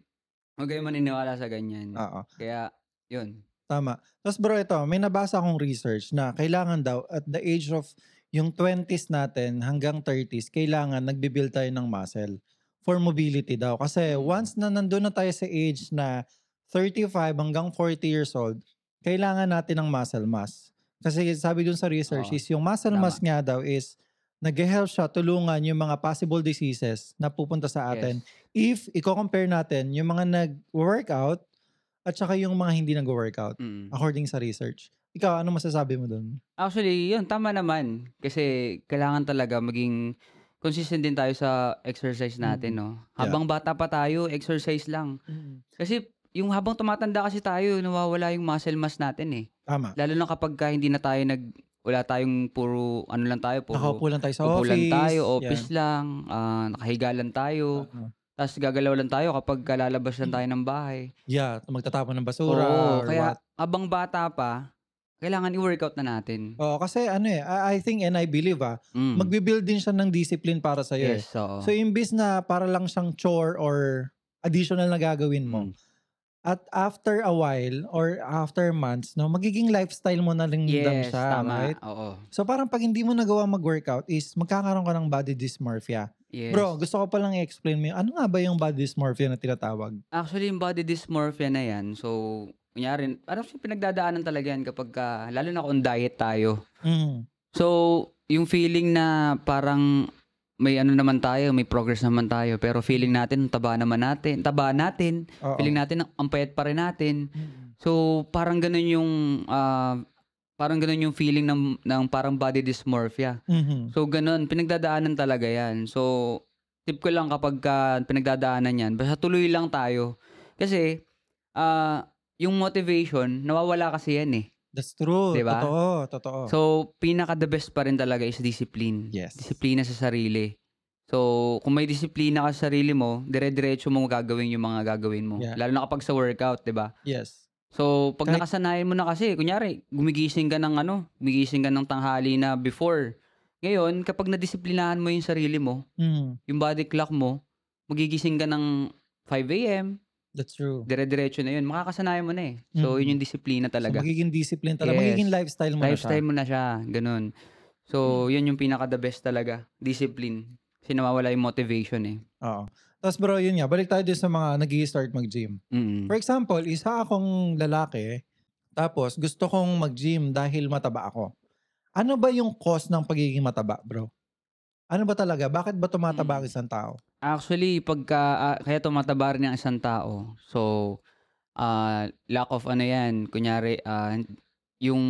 huwag kayo maniniwala sa ganyan. Kaya yun. Tama. Tapos bro, ito, may nabasa akong research na kailangan daw at the age of yung 20s natin hanggang 30s, kailangan nagbibuild tayo ng muscle for mobility daw. Kasi once na nandun na tayo sa age na 35 hanggang 40 years old, kailangan natin ng muscle mass. Kasi sabi dun sa research is yung muscle mass nga daw is nag-help siya tulungan yung mga possible diseases na pupunta sa atin. If i-compare natin yung mga nag-workout at saka yung mga hindi nag-workout according sa research. Ikaw, ano masasabi mo dun? Actually, yun, tama naman. Kasi kailangan talaga maging consistent din tayo sa exercise natin, no? Habang bata pa tayo, exercise lang. Kasi yung habang tumatanda kasi tayo, nawawala yung muscle mass natin eh. Tama. Lalo na kapag hindi na tayo wala tayong puro ano lang tayo, puro Nakaupo lang tayo sa upo lang office. tayo, Yan. office lang, nakahiga lang tayo. Oo. Tapos gagalaw lang tayo kapag lalabas lang tayo ng bahay. Yeah, magtatapon ng basura Oo, or kaya what. habang bata pa, kailangan i-workout na natin. Oo, kasi ano I think and I believe Mm. magbi-build din siya ng discipline para sa'yo Yes, oo. So imbis na para lang siyang chore or additional na gagawin mo, at after a while or after months, no, magiging lifestyle mo na rin Yes, siya, tama. right? Oo. So parang pag hindi mo nagawa mag-workout is magkakaroon ka ng body dysmorphia. Yes. Bro, gusto ko palang i-explain mo ano nga ba yung body dysmorphia na tinatawag? Actually, yung body dysmorphia na yan, so, kunyari, parang pinagdadaanan talaga yan kapag lalo na kung diet tayo. So, yung feeling na parang may ano naman tayo, may progress naman tayo, pero feeling natin, taba natin, Oo. feeling natin, ang payat pa rin natin. So, parang ganun yung feeling ng parang body dysmorphia. So, ganun, pinagdadaanan talaga yan. So, tip ko lang kapag pinagdadaanan yan, basta tuloy lang tayo. Kasi, yung motivation, nawawala kasi yan eh. That's true. Diba? Totoo. So, pinaka-the best pa rin talaga is discipline. Yes. Disiplina sa sarili. So, kung may disiplina ka sa sarili mo, dire-diretso mo gagawin yung mga gagawin mo. Yeah. Lalo na kapag sa workout, diba? Yes. So, pag nakasanayan mo na kasi, kunyari, gumigising ka ng tanghali na before. Ngayon, kapag nadisiplinahan mo yung sarili mo, yung body clock mo, magigising ka ng 5 a.m., That's true. dire-diretso na yun. Makakasanayan mo na eh. So, yun yung disiplina talaga. So, magiging discipline talaga. Yes. Magiging lifestyle mo na siya. Lifestyle mo na siya. Ganun. So, yun yung pinaka-the best talaga. Discipline. Kasi nawawala yung motivation eh. Oo. Tapos bro, yun nga. Balik tayo din sa mga nag-i-start mag-gym. For example, isa akong lalaki, tapos gusto kong mag-gym dahil mataba ako. Ano ba yung cause ng pagiging mataba, bro? Ano ba talaga? Bakit ba tumataba ang isang tao? Actually, kaya tumataba rin ang isang tao. So, lack of ano yan. Kunyari, yung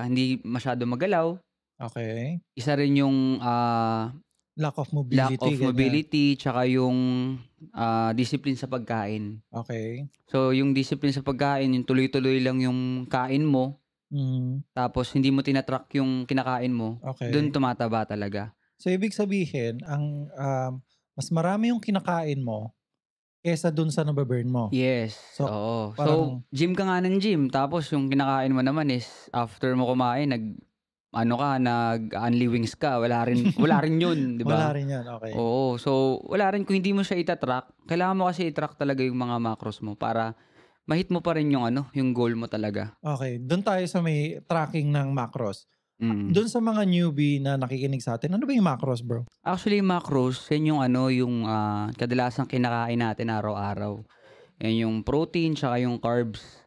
hindi masyado magalaw. Okay. Isa rin yung Lack of mobility. Tsaka yung discipline sa pagkain. Okay. So, yung discipline sa pagkain, yung tuloy-tuloy lang yung kain mo. Tapos, hindi mo tinatrack yung kinakain mo. Okay. Doon tumataba talaga. So, ibig sabihin, mas marami yung kinakain mo kesa dun sa nababurn mo. Yes. So, oo. parang- So, gym ka nga ng gym. Tapos, yung kinakain mo naman is, after mo kumain, nag-only wings ka. Wala rin yun, di ba? Wala rin yan, okay. Oo. So, wala rin kung hindi mo siya itatrack. Kailangan mo kasi itrack talaga yung mga macros mo para ma-hit mo pa rin yung goal mo talaga. Okay. Doon tayo sa may tracking ng macros. Doon sa mga newbie na nakikinig sa atin, ano ba yung macros, bro? Actually, macros, yan yung kadalasang kinakain natin araw-araw. Yan yung protein, tsaka yung carbs.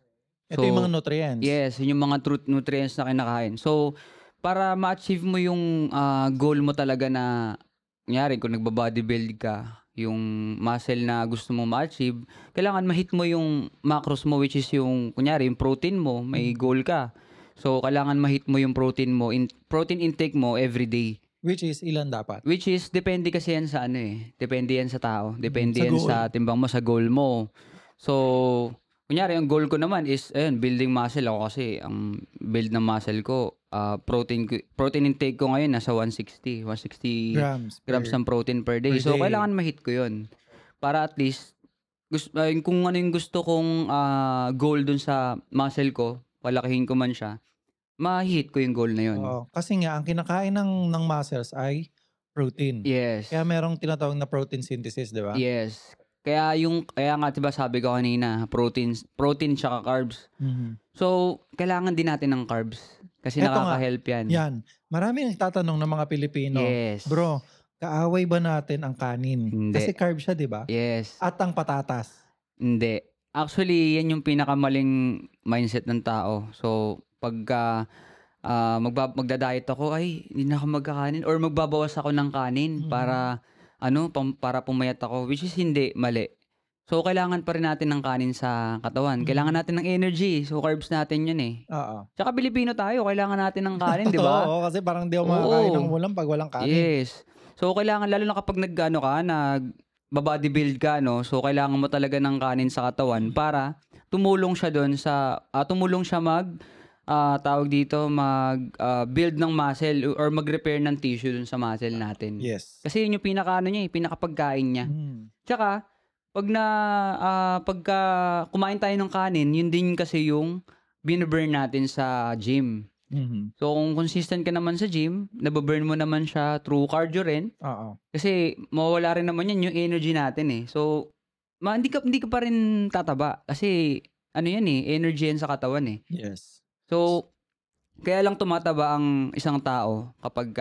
Ito yung mga nutrients. Yes, yun yung mga nutrients na kinakain. So, para ma-achieve mo yung goal mo talaga na, kunyari, kung nagba-bodybuild ka, yung muscle na gusto mo ma-achieve, kailangan ma-hit mo yung macros mo, which is yung, kunyari, yung protein mo, may goal ka. So, kailangan ma-hit mo yung protein mo, protein intake mo every day. Which is ilan dapat? Which is, depende kasi yan sa depende yan sa tao. Depende Sa yan goal. sa timbang mo, sa goal mo. So, kunyari, ang goal ko naman is, building muscle. Ako kasi, ang build ng muscle ko, protein intake ko ngayon nasa 160 grams ng protein per day. So, kailangan ma-hit ko yun. Para at least, kung ano yung gusto kong goal dun sa muscle ko, palakihin ko man siya, ma-hit ko yung goal na yun. Oo. Kasi nga, ang kinakain ng muscles ay protein. Yes. Kaya merong tinatawag na protein synthesis, di ba? Yes. Kaya nga, diba sabi ko kanina, protein tsaka carbs. So, kailangan din natin ng carbs. Kasi Eto nakaka-help yan. Yan. Marami nagtatanong ng mga Pilipino, Yes. bro, kaaway ba natin ang kanin? Hindi. Kasi carb siya, di ba? Yes. At ang patatas. Hindi. Actually, yan yung pinakamaling mindset ng tao. So, pagka magda-diet ako, ay, hindi na ako magkakanin or magbabawas ako ng kanin para pumayat ako, which is hindi, mali. So, kailangan pa rin natin ng kanin sa katawan. Kailangan natin ng energy. So, carbs natin yun eh. Oo. Tsaka Pilipino tayo, kailangan natin ng kanin, di ba? Oo, kasi parang di ako makakain ng ulam pag walang kanin. Yes. So, kailangan, lalo na kapag nag-bodybuild ka, no? So, kailangan mo talaga ng kanin sa katawan para tumulong siya doon tumulong siya tawag dito, build ng muscle or mag-repair ng tissue dun sa muscle natin. Yes. Kasi yun yung pinakapagkain niya. Tsaka, pagka kumain tayo ng kanin, yun din kasi yung binaburn natin sa gym. So, kung consistent ka naman sa gym, nababurn mo naman siya through cardio rin. Kasi mawawala rin naman yan yung energy natin eh. So, hindi ka pa rin tataba. Kasi, yan energy yan sa katawan eh. Yes. So, kaya lang tumataba ang isang tao kapag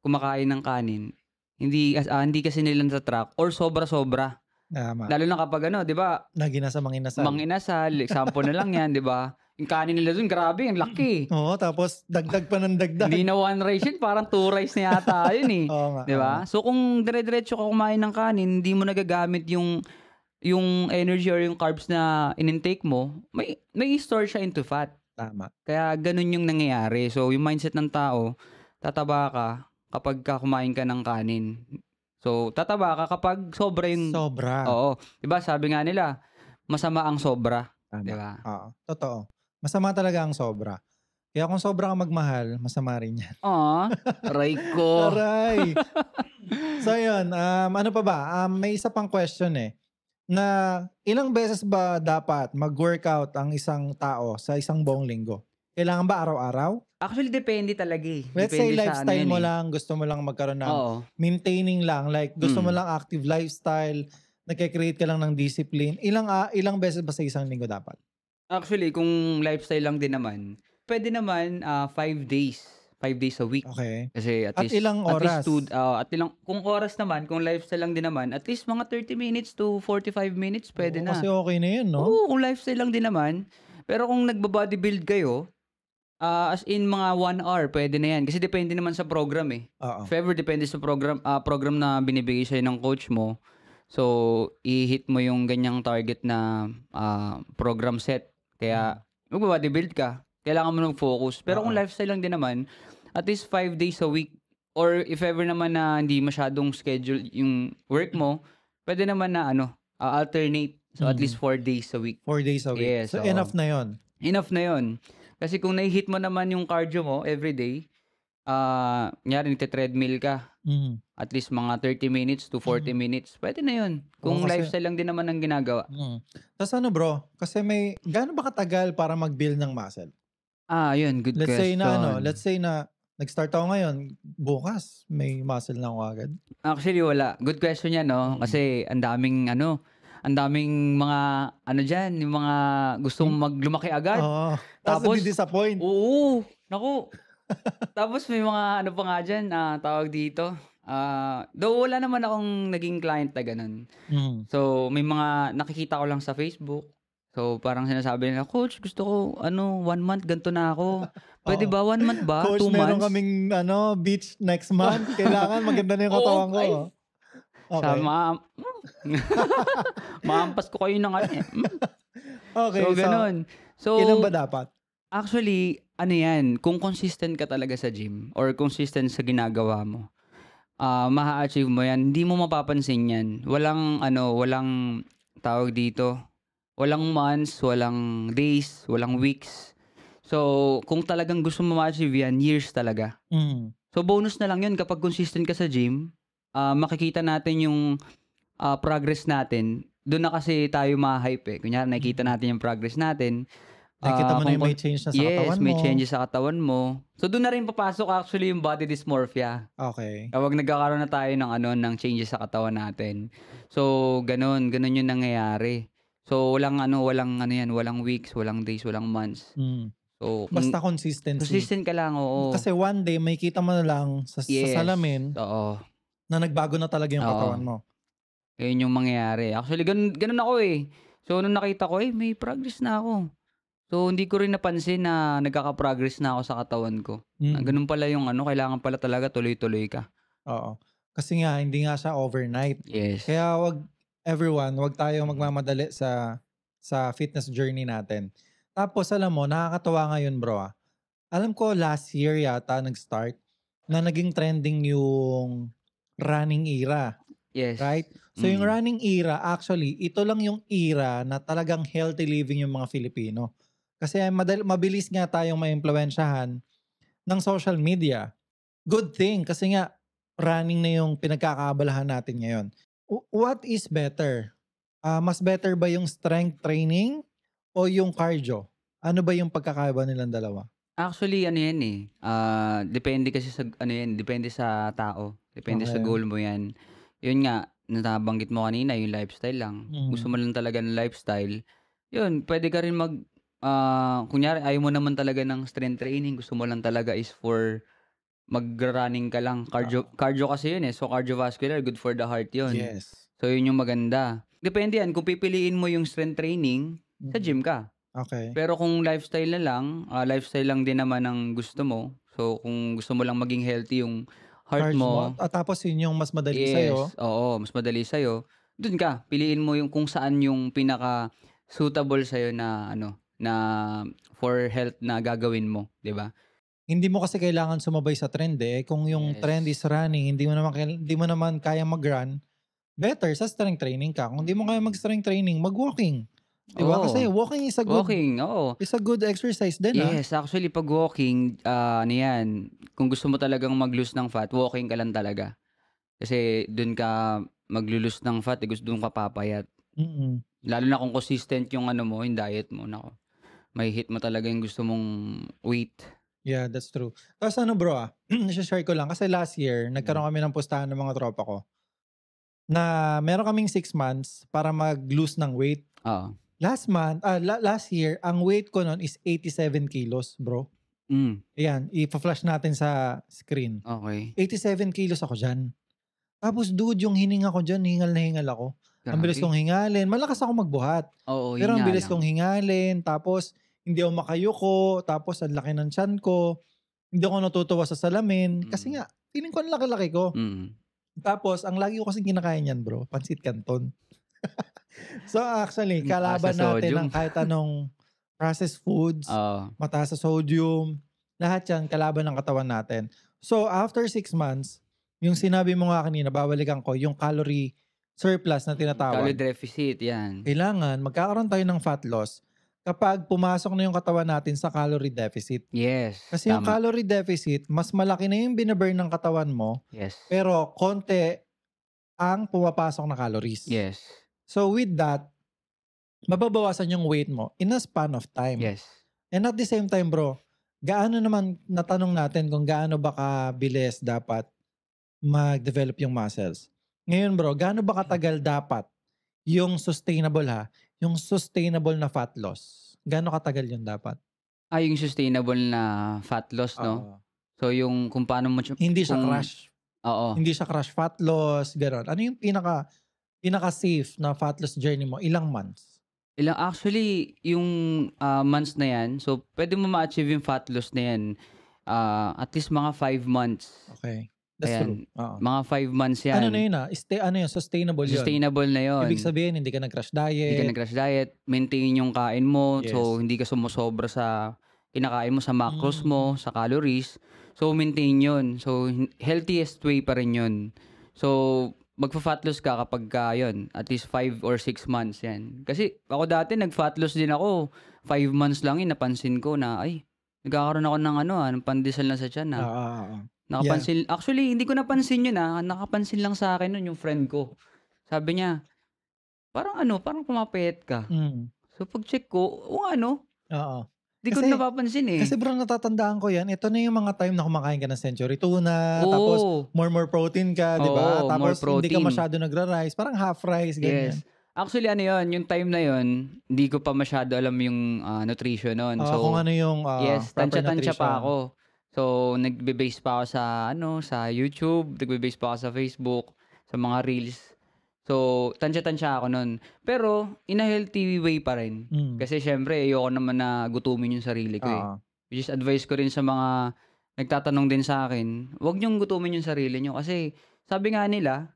kumakain ng kanin. Hindi kasi nila natatrack or sobra-sobra. Tama. Lalo na kapag 'di ba? Naginasa manginasal. Example na lang 'yan, 'di ba? Yung kanin nila dun, grabe, ang laki. Oo, tapos dagdag pa ng dagdag. Hindi na 1 rice yun, parang 2 rice na yata yun eh. Oo nga. 'Di ba? So kung dire-diretso ka kumain ng kanin, hindi mo nagagamit yung energy or yung carbs na in-intake mo, may store siya into fat. Tama. Kaya ganun yung nangyayari. So yung mindset ng tao, tataba ka kapag kumain ka ng kanin. So, tataba ka kapag sobra yung... Sobra. Oo. Diba, sabi nga nila, masama ang sobra. Tama. Diba? Oo. Totoo. Masama talaga ang sobra. Kaya kung sobra ka magmahal, masama rin yan. Aray ko. Aray. So, yun. Ano pa ba? May isa pang question na ilang beses ba dapat mag-workout ang isang tao sa isang buong linggo? Kailangan ba araw-araw? Actually, depende talaga eh. Let's say lifestyle mo lang, gusto mo lang magkaroon ng maintaining lang, like gusto mo lang active lifestyle, nagke-create ka lang ng discipline. Ilang beses ba sa isang linggo dapat? Actually, kung lifestyle lang din naman, pwede naman 5 days. 5 days a week. Okay. Kasi at least ilang oras? Kung oras naman, kung lifestyle lang din naman, at least mga 30 minutes to 45 minutes pwede na. Kasi okay na yun, no? Oo, kung lifestyle lang din naman. Pero kung nagba-bodybuild kayo, as in mga 1 hour, pwede na yan. Kasi depende naman sa program eh. If ever depende sa program na binibigay sa'yo ng coach mo, so i-hit mo yung ganyang target na program set. Kaya mag-bodybuild ka, kailangan mo mag-focus. Pero kung lifestyle lang din naman, at least 5 days a week, or if ever naman na hindi masyadong schedule yung work mo, pwede naman na alternate. So at least 4 days a week. 4 days a week. Yes, so enough na yon. Enough na yon. Kasi kung na-hit mo naman yung cardio mo everyday, nyari nagte-treadmill ka, at least mga 30 minutes to 40 minutes, pwede na yun. Kung lifestyle lang din naman ang ginagawa. Tapos bro, kasi gaano ba katagal para mag-build ng muscle? Yun, good question. Let's say na nag-start ako ngayon, bukas may muscle na ako agad. Actually, wala. Good question yan, no? Kasi ang daming mga dyan, yung mga gustong maglumaki agad. Tapos disappoint. Oo. Naku. Tapos may mga pa nga dyan, tawag dito. Though wala naman akong naging client na ganun. So, may mga nakikita ko lang sa Facebook. So, parang sinasabi nila, Coach, gusto ko, 1 month, ganito na ako. Pwede ba? 1 month ba? Coach, 2 months? meron kaming, beach next month. Kailangan maganda na yung katawan ko. Okay. Maampas ko kayo ng Okay. So, ganun. So, ilan ba dapat? Actually, yan, kung consistent ka talaga sa gym or consistent sa ginagawa mo, ma-achieve mo yan. Hindi mo mapapansin yan. Walang tawag dito, walang months, walang days, walang weeks. So, kung talagang gusto mo ma-achieve yan, years talaga. So, bonus na lang yun kapag consistent ka sa gym, makikita natin yung progress natin. Doon na kasi tayo ma-hype eh. Kunyari, nakikita natin yung progress natin. Nakikita mo na yung may change na sa katawan mo. Yes, may changes sa katawan mo. So, doon na rin papasok actually yung body dysmorphia. Okay. Kapag nagkakaroon na tayo ng changes sa katawan natin. So, ganun yung nangyayari. So, walang weeks, walang days, walang months. So, basta consistency. Consistent ka lang, oo. Kasi one day, may kita mo na lang sa salamin na nagbago na talaga yung katawan mo. Yun yung mangyayari. Actually, ganun ako eh. So, nung nakita ko, may progress na ako. So, hindi ko rin napansin na nagkaka-progress na ako sa katawan ko. Ganun pala yung kailangan pala talaga tuloy-tuloy ka. Oo. Kasi nga, hindi nga siya overnight. Yes. Kaya wag tayo magmamadali sa fitness journey natin. Tapos, alam mo, nakakatawa ngayon, bro. Alam ko, last year yata nag-start na naging trending yung running era. Yes. Right? So, yung running era, actually, ito lang yung era na talagang healthy living yung mga Filipino. Kasi mabilis nga tayong maimpluwensyahan ng social media. Good thing kasi nga running na yung pinagkakaabalahan natin ngayon. What is better? Mas better ba yung strength training o yung cardio? Ano ba yung pagkakaiba nilang dalawa? Actually, ano yan eh, depende kasi sa, ano yan, depende sa tao. Depende sa Okay. goal mo yan. Yun nga, nabanggit mo kanina, yung lifestyle lang. Gusto mo lang talaga ng lifestyle. Yun, pwede ka rin kunyari, ayaw mo naman talaga ng strength training. Gusto mo lang talaga is for mag-running ka lang. Cardio kasi yun eh. So, cardiovascular, good for the heart yun. Yes. So, yun yung maganda. Depende yan. Kung pipiliin mo yung strength training, sa gym ka. Okay. Pero kung lifestyle na lang, lifestyle lang din naman ang gusto mo. So, kung gusto mo lang maging healthy yung heart Carbs mo. mo, Tapos yun yung mas madali sa'yo. yes, oo, mas madali sa'yo. Dun ka, piliin mo yung kung saan yung pinaka suitable sa'yo na ano, na for health na gagawin mo, 'di ba? Hindi mo kasi kailangan sumabay sa trend eh. Kung yung Yes. trend is running, hindi mo naman kaya mag-run, better sa strength training ka. Kung hindi mo kaya mag-strength training, mag-walking. Diba? Kasi walking is a good Walking, oo. is a good exercise din Yes, actually pag walking, ano yan, kung gusto mo talagang mag-lose ng fat, walking ka lang talaga. Kasi dun ka maglo-lose ng fat, dun ka papayat. Mm. Lalo na kung consistent yung ano mo, yung diet mo, nako. May hit mo talaga yung gusto mong weight. Yeah, that's true. Tapos ano bro share ko lang kasi last year, nagkaroon kami ng pustahan ng mga tropa ko na meron kaming 6 months para mag-lose ng weight. Oo. Last year, ang weight ko noon is 87 kilos, bro. Ayan, ipa-flash natin sa screen. Okay. 87 kilos ako dyan. Tapos dude, yung hininga ko dyan, hingal na hingal ako. Ang bilis kong hingalin. Malakas ako magbuhat. Oo, Pero yun ang nga bilis lang. kong hingalin. Tapos, hindi ako makayuko. Tapos, ang laki ng tiyan ko. Hindi ako natutuwa sa salamin. Kasi nga, feeling ko ang laki-laki ko. Tapos, ang lagi ko kasi kinakain yan, bro. Pansit Canton. So, actually, kalaban natin ng kahit anong processed foods, mataas sa sodium, lahat yan, kalaban ng katawan natin. So, after 6 months, yung sinabi mo nga kanina, babalikan ko, yung calorie surplus na tinatawag. Calorie deficit, yan. Kailangan, magkakaroon tayo ng fat loss kapag pumasok na yung katawan natin sa calorie deficit. Yes, Kasi yung tama. calorie deficit, mas malaki na yung binaburn ng katawan mo, Yes. pero konti ang pumapasok na calories. Yes. So with that, mababawasan yung weight mo in a span of time. Yes. And at the same time, bro, gaano naman, natanong natin kung gaano ba kabilis dapat mag-develop yung muscles. Ngayon bro, gaano ba katagal dapat yung sustainable yung sustainable na fat loss? Gaano katagal yun dapat? Yung sustainable na fat loss, no? So yung kung paano mo hindi siya crash. Oo. Hindi siya crash fat loss, gano'n. Ano yung pinaka-safe na fat loss journey mo? Ilang months? Actually, yung months na yan, so pwede mo ma-achieve yung fat loss na yan at least mga 5 months. Okay. That's true. Mga 5 months yan. Ano na yun sustainable yun. Sustainable na yun. Ibig sabihin, hindi ka nag-crash diet. Hindi ka nag-crash diet. Maintain yung kain mo. Yes. So, hindi ka sumusobra sa kinakain mo, sa macros mo, sa calories. So, maintain yun. So, healthiest way pa rin yun. So, magpa-fat loss ka kapag yun, at least 5 or 6 months yan. Kasi ako dati nag-fat loss din ako. 5 months lang napansin ko na, nagkakaroon ako ng ng pandesal na sa tiyan na. Nakapansin, actually, hindi ko napansin yun nakapansin lang sa akin nun yung friend ko. Sabi niya, parang pumapayat ka. So, pag-check ko, Hindi ko napapansin eh. Kasi bro, natatandaan ko yan. Ito na yung mga time na kumakain ka ng century tuna. Tapos more protein ka, di ba? Tapos hindi ka masyado nagra-rice. Parang half rice, ganyan. Yes. Actually, yung time na yun, hindi ko pa masyado alam yung nutrition nun. So, kung ano yung yes, proper tansya-tansya nutrition. pa ako. So, nagbe-base pa ako sa YouTube, nagbe-base pa ako sa Facebook, sa mga reels. So, tansya-tansya ako nun. Pero, in a healthy way pa rin. Kasi syempre, ayoko naman na gutumin yung sarili ko Which is advice ko rin sa mga nagtatanong din sa akin, huwag niyong gutumin yung sarili niyo. Kasi, sabi nga nila,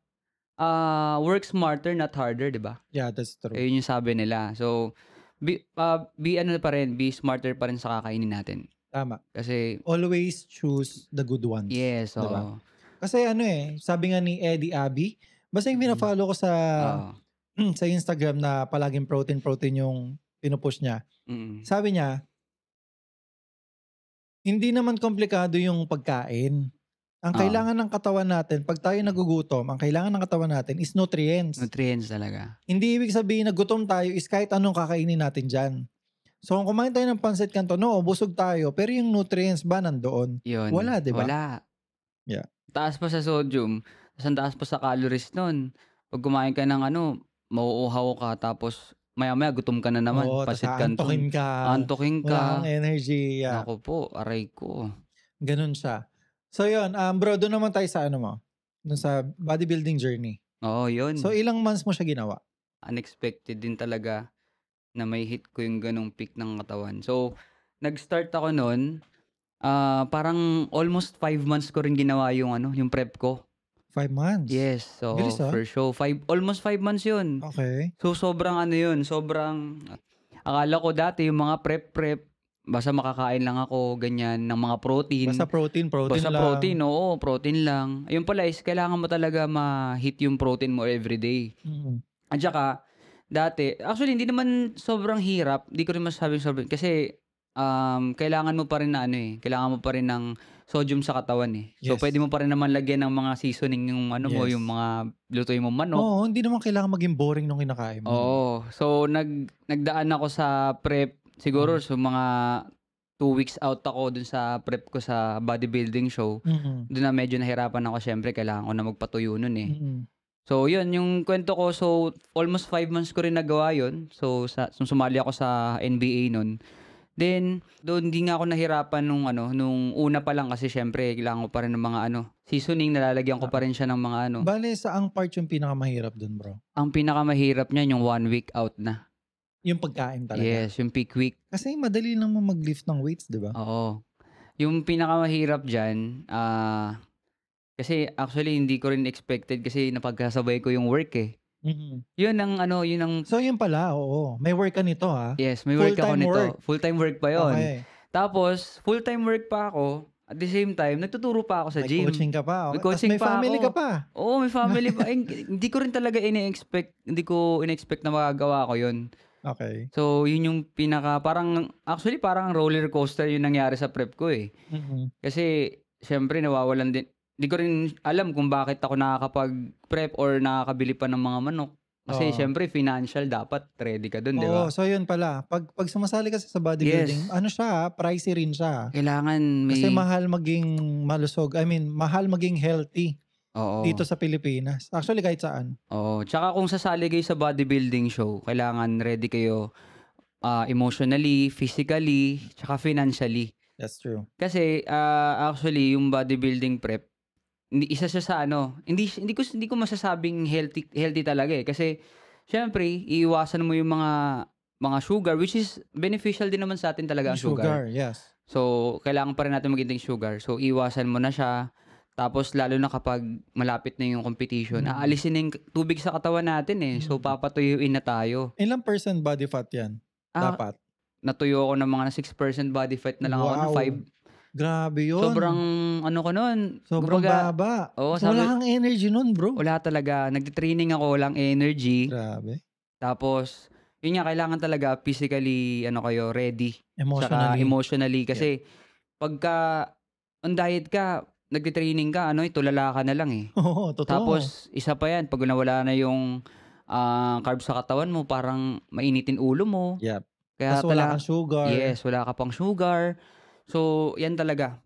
work smarter, not harder, di ba? Yeah, that's true. Ayun yung sabi nila. So, be smarter pa rin sa kakainin natin. Tama. Kasi, always choose the good ones. Yes, diba? Kasi sabi nga ni Eddie Abby, basta yung pina-follow ko sa Instagram na palaging protein yung pinupush niya. Sabi niya, Hindi naman komplikado yung pagkain. Ang kailangan ng katawan natin, pag tayo nagugutom, ang kailangan ng katawan natin is nutrients. Nutrients talaga. Hindi ibig sabihin na gutom tayo is kahit anong kakainin natin dyan. So kung kumain tayo ng pansit canton, no, busog tayo, pero yung nutrients ba nandoon? Yun. Wala, di ba? Wala. Yeah. Taas pa sa sodium, tapos taas pa sa calories nun. Pag kumain ka ng mauuhaw ka, tapos maya-maya gutom ka na naman. Oo, Pansit tas canton. Aantokin wala ka. kang energy. Yeah. Ako po, aray ko. Ganun siya. So yun, bro, doon naman tayo sa doon sa bodybuilding journey. Oo, yun. So ilang months mo siya ginawa? Unexpected din talaga na may hit ko yung ganong peak ng katawan. So, nag-start ako noon, parang almost 5 months ko rin ginawa yung yung prep ko. 5 months? Yes. So, Bilis, for show, almost 5 months yun. Okay. So, sobrang akala ko dati yung mga prep, basta makakain lang ako, ganyan, ng mga protein. Basta protein Basta lang. protein, oo, protein lang. Ayun pala is, kailangan mo talaga ma-hit yung protein mo everyday. Mm-hmm. At saka, dati, actually, hindi naman sobrang hirap. Hindi ko rin masasabing sobrang, kasi, kailangan mo pa rin kailangan mo pa rin ng sodium sa katawan eh. So, Yes. pwede mo pa rin naman lagyan ng mga seasoning yung mo, Yes. yung mga lutuin mo manok. Oo, hindi naman kailangan maging boring nung kinakain mo. Oo. So, nagdaan ako sa prep. Siguro, so mga 2 weeks out ako dun sa prep ko sa bodybuilding show. Mm-hmm. Doon na medyo nahirapan ako. Syempre, kailangan ko na magpatuyo nun eh. Mm-hmm. So, yun, yung kwento ko. So, almost 5 months ko rin nagawa yun. So, sumali ako sa NBA nun. Then, doon hindi nga ako nahirapan nung una pa lang kasi syempre, kailangan ko pa rin ng mga seasoning, nalalagyan ko pa rin siya ng mga Bale, saang part yung pinakamahirap dun, bro? Ang pinakamahirap niyan yung 1 week out na. Yung pagkain talaga? Yes, yung peak week. Kasi madali lang mo mag-lift ng weights, di ba? Oo. Yung pinakamahirap dyan, kasi actually hindi ko rin expected kasi napagkasabay ko yung work eh. Mm-hmm. Yun ang... So yun pala, oo. May work ka nito ha? Yes, may work ako nito. Work. Full-time work pa yun. Okay. Tapos, full-time work pa ako. At the same time, nagtuturo pa ako sa gym. May coaching ka pa. May coaching may family ako. ka pa. Oo, may family pa. Hindi ko rin talaga hindi ko in-expect na magagawa ko yun. Okay. So, yun yung parang roller coaster yung nangyari sa prep ko eh. Mm-hmm. Kasi, syempre, nawawalan din. Hindi ko rin alam kung bakit ako nakakapag-prep or nakakabili pa ng mga manok. Kasi, syempre, financial, dapat ready ka dun, di ba? So yun pala. Pag sumasali kasi sa bodybuilding, pricey rin siya. Kailangan may... Kasi mahal maging malusog. Mahal maging healthy. Oo. Dito sa Pilipinas. Actually, kahit saan. Oo. Tsaka kung sasali kayo sa bodybuilding show, kailangan ready kayo emotionally, physically, tsaka financially. That's true. Kasi, actually, yung bodybuilding prep, isa siya sa hindi ko masasabing healthy talaga eh. Kasi, syempre, iiwasan mo yung mga sugar, which is beneficial din naman sa atin talaga ang sugar. Yes. So, kailangan pa rin natin maging sugar. So, iwasan mo na siya. Tapos, lalo na kapag malapit na yung competition, aalisin na yung tubig sa katawan natin eh. So, papatuyuin na tayo. Ilang % body fat yan? Dapat? Natuyo ako ng mga 6% body fat na lang ako ng 5. Grabe yun. Sobrang ko nun. Sobrang baba. Oo, wala kang energy nun, bro. Wala talaga. Nagtitraining ako, walang energy. Grabe. Tapos, yun nga, kailangan talaga physically, kayo, ready. Emotionally. Saka emotionally. Kasi, pagka on diet ka, nagtitraining ka, tulala ka na lang eh. Oo, totoo. Tapos, isa pa yan, pag nawala na yung carbs sa katawan mo, parang mainitin ulo mo. Yep. Kaya tapos wala kang sugar. Yes, wala ka pang sugar. So, yan talaga.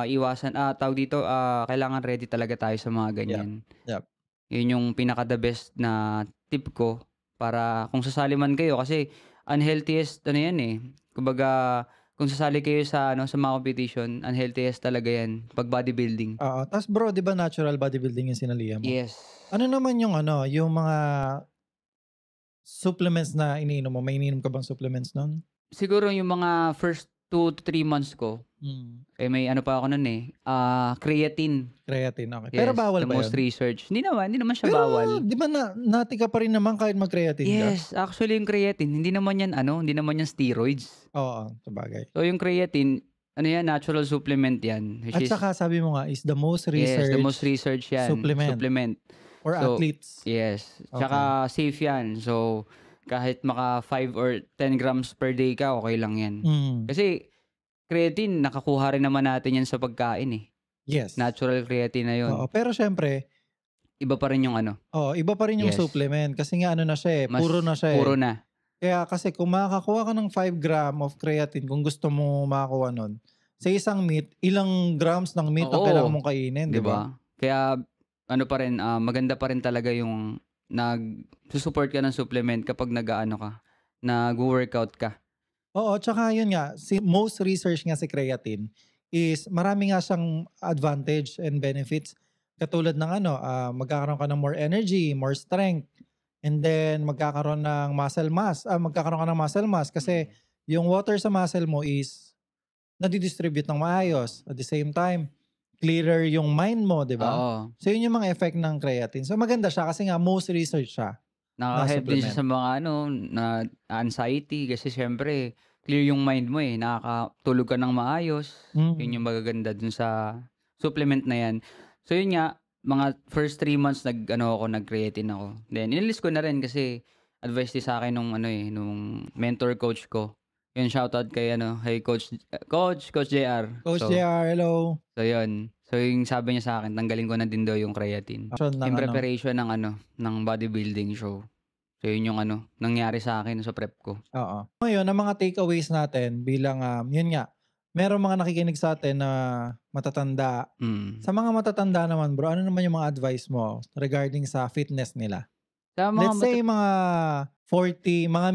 Iwasan. Tawag dito, kailangan ready talaga tayo sa mga ganyan. Yep. Yun yung pinaka-the best na tip ko para kung sasali man kayo. Kasi, unhealthiest, yan eh. Kumbaga, kung sasali kayo sa mga competition, unhealthiest talaga yan. Pag bodybuilding. Tapos bro, di ba natural bodybuilding yung sinalihan mo? Yes. Ano naman yung yung mga supplements na iniinom mo? May iniinom ka bang supplements nun? Siguro yung mga first 2 to 3 months ko, may pa ako nun eh. Creatine. Creatine, okay. Yes, pero bawal the ba most yun? research. Hindi naman siya Pero, bawal. di ba nati ka pa rin naman kahit mag-creatine ka? Yes, actually yung creatine, hindi naman yan steroids. Oo, sabagay. So yung creatine, natural supplement yan. At saka sabi mo nga, is the most research. Yes, the most research yan. Supplement. For athletes. Yes. Tsaka safe yan. So, kahit maka 5 or 10 grams per day ka, okay lang yan. Kasi, creatine nakakuha rin naman natin 'yan sa pagkain, eh. Yes. Natural creatine na 'yun. Oo, pero siyempre Iba pa rin yung ano. iba pa rin yung Yes. supplement kasi nga ano na siya, Mas puro na siya, puro na. Kaya kasi kung makakakuha ka ng 5 gram of creatine kung gusto mo makakuha nun, sa isang meat, ilang grams ng meat ang kailangan Oo, mong kainin, 'di 'di ba? ba? Kaya ano pa rin, maganda pa rin talaga yung nagsu-support ka ng supplement kapag nag-aano ka, nagwo-workout ka. Oo, tsaka yun nga, most research nga si creatine is marami nga siyang advantage and benefits. Katulad ng magkakaroon ka ng more energy, more strength, and then magkakaroon ka ng muscle mass kasi yung water sa muscle mo is nadidistribute ng maayos. At the same time, clearer yung mind mo, di ba? Oo, So yun yung mga effect ng creatine. So maganda siya kasi nga most research siya na nakaka-help din siya supplement. sa mga na anxiety kasi siyempre clear yung mind mo, eh, nakakatulog ka ng maayos. Yun yung magaganda dun sa supplement na 'yan. So yun nga, mga first 3 months nag-creatine ako. Then inilis ko na rin kasi advice din sa'kin nung mentor coach ko. Yun, shoutout kay Coach JR. Coach So JR, hello. so yun. So yung sabi niya sa'kin tanggalin ko na din daw yung creatine. Action ng In preparation ng bodybuilding show. So yun yung nangyari sa'kin sa prep ko. Oo. Ngayon, ang mga takeaways natin bilang, yun nga, merong mga nakikinig sa atin na matatanda. Sa mga matatanda naman bro, ano naman yung mga advice mo regarding sa fitness nila? Sa mga Let's say mga 40, mga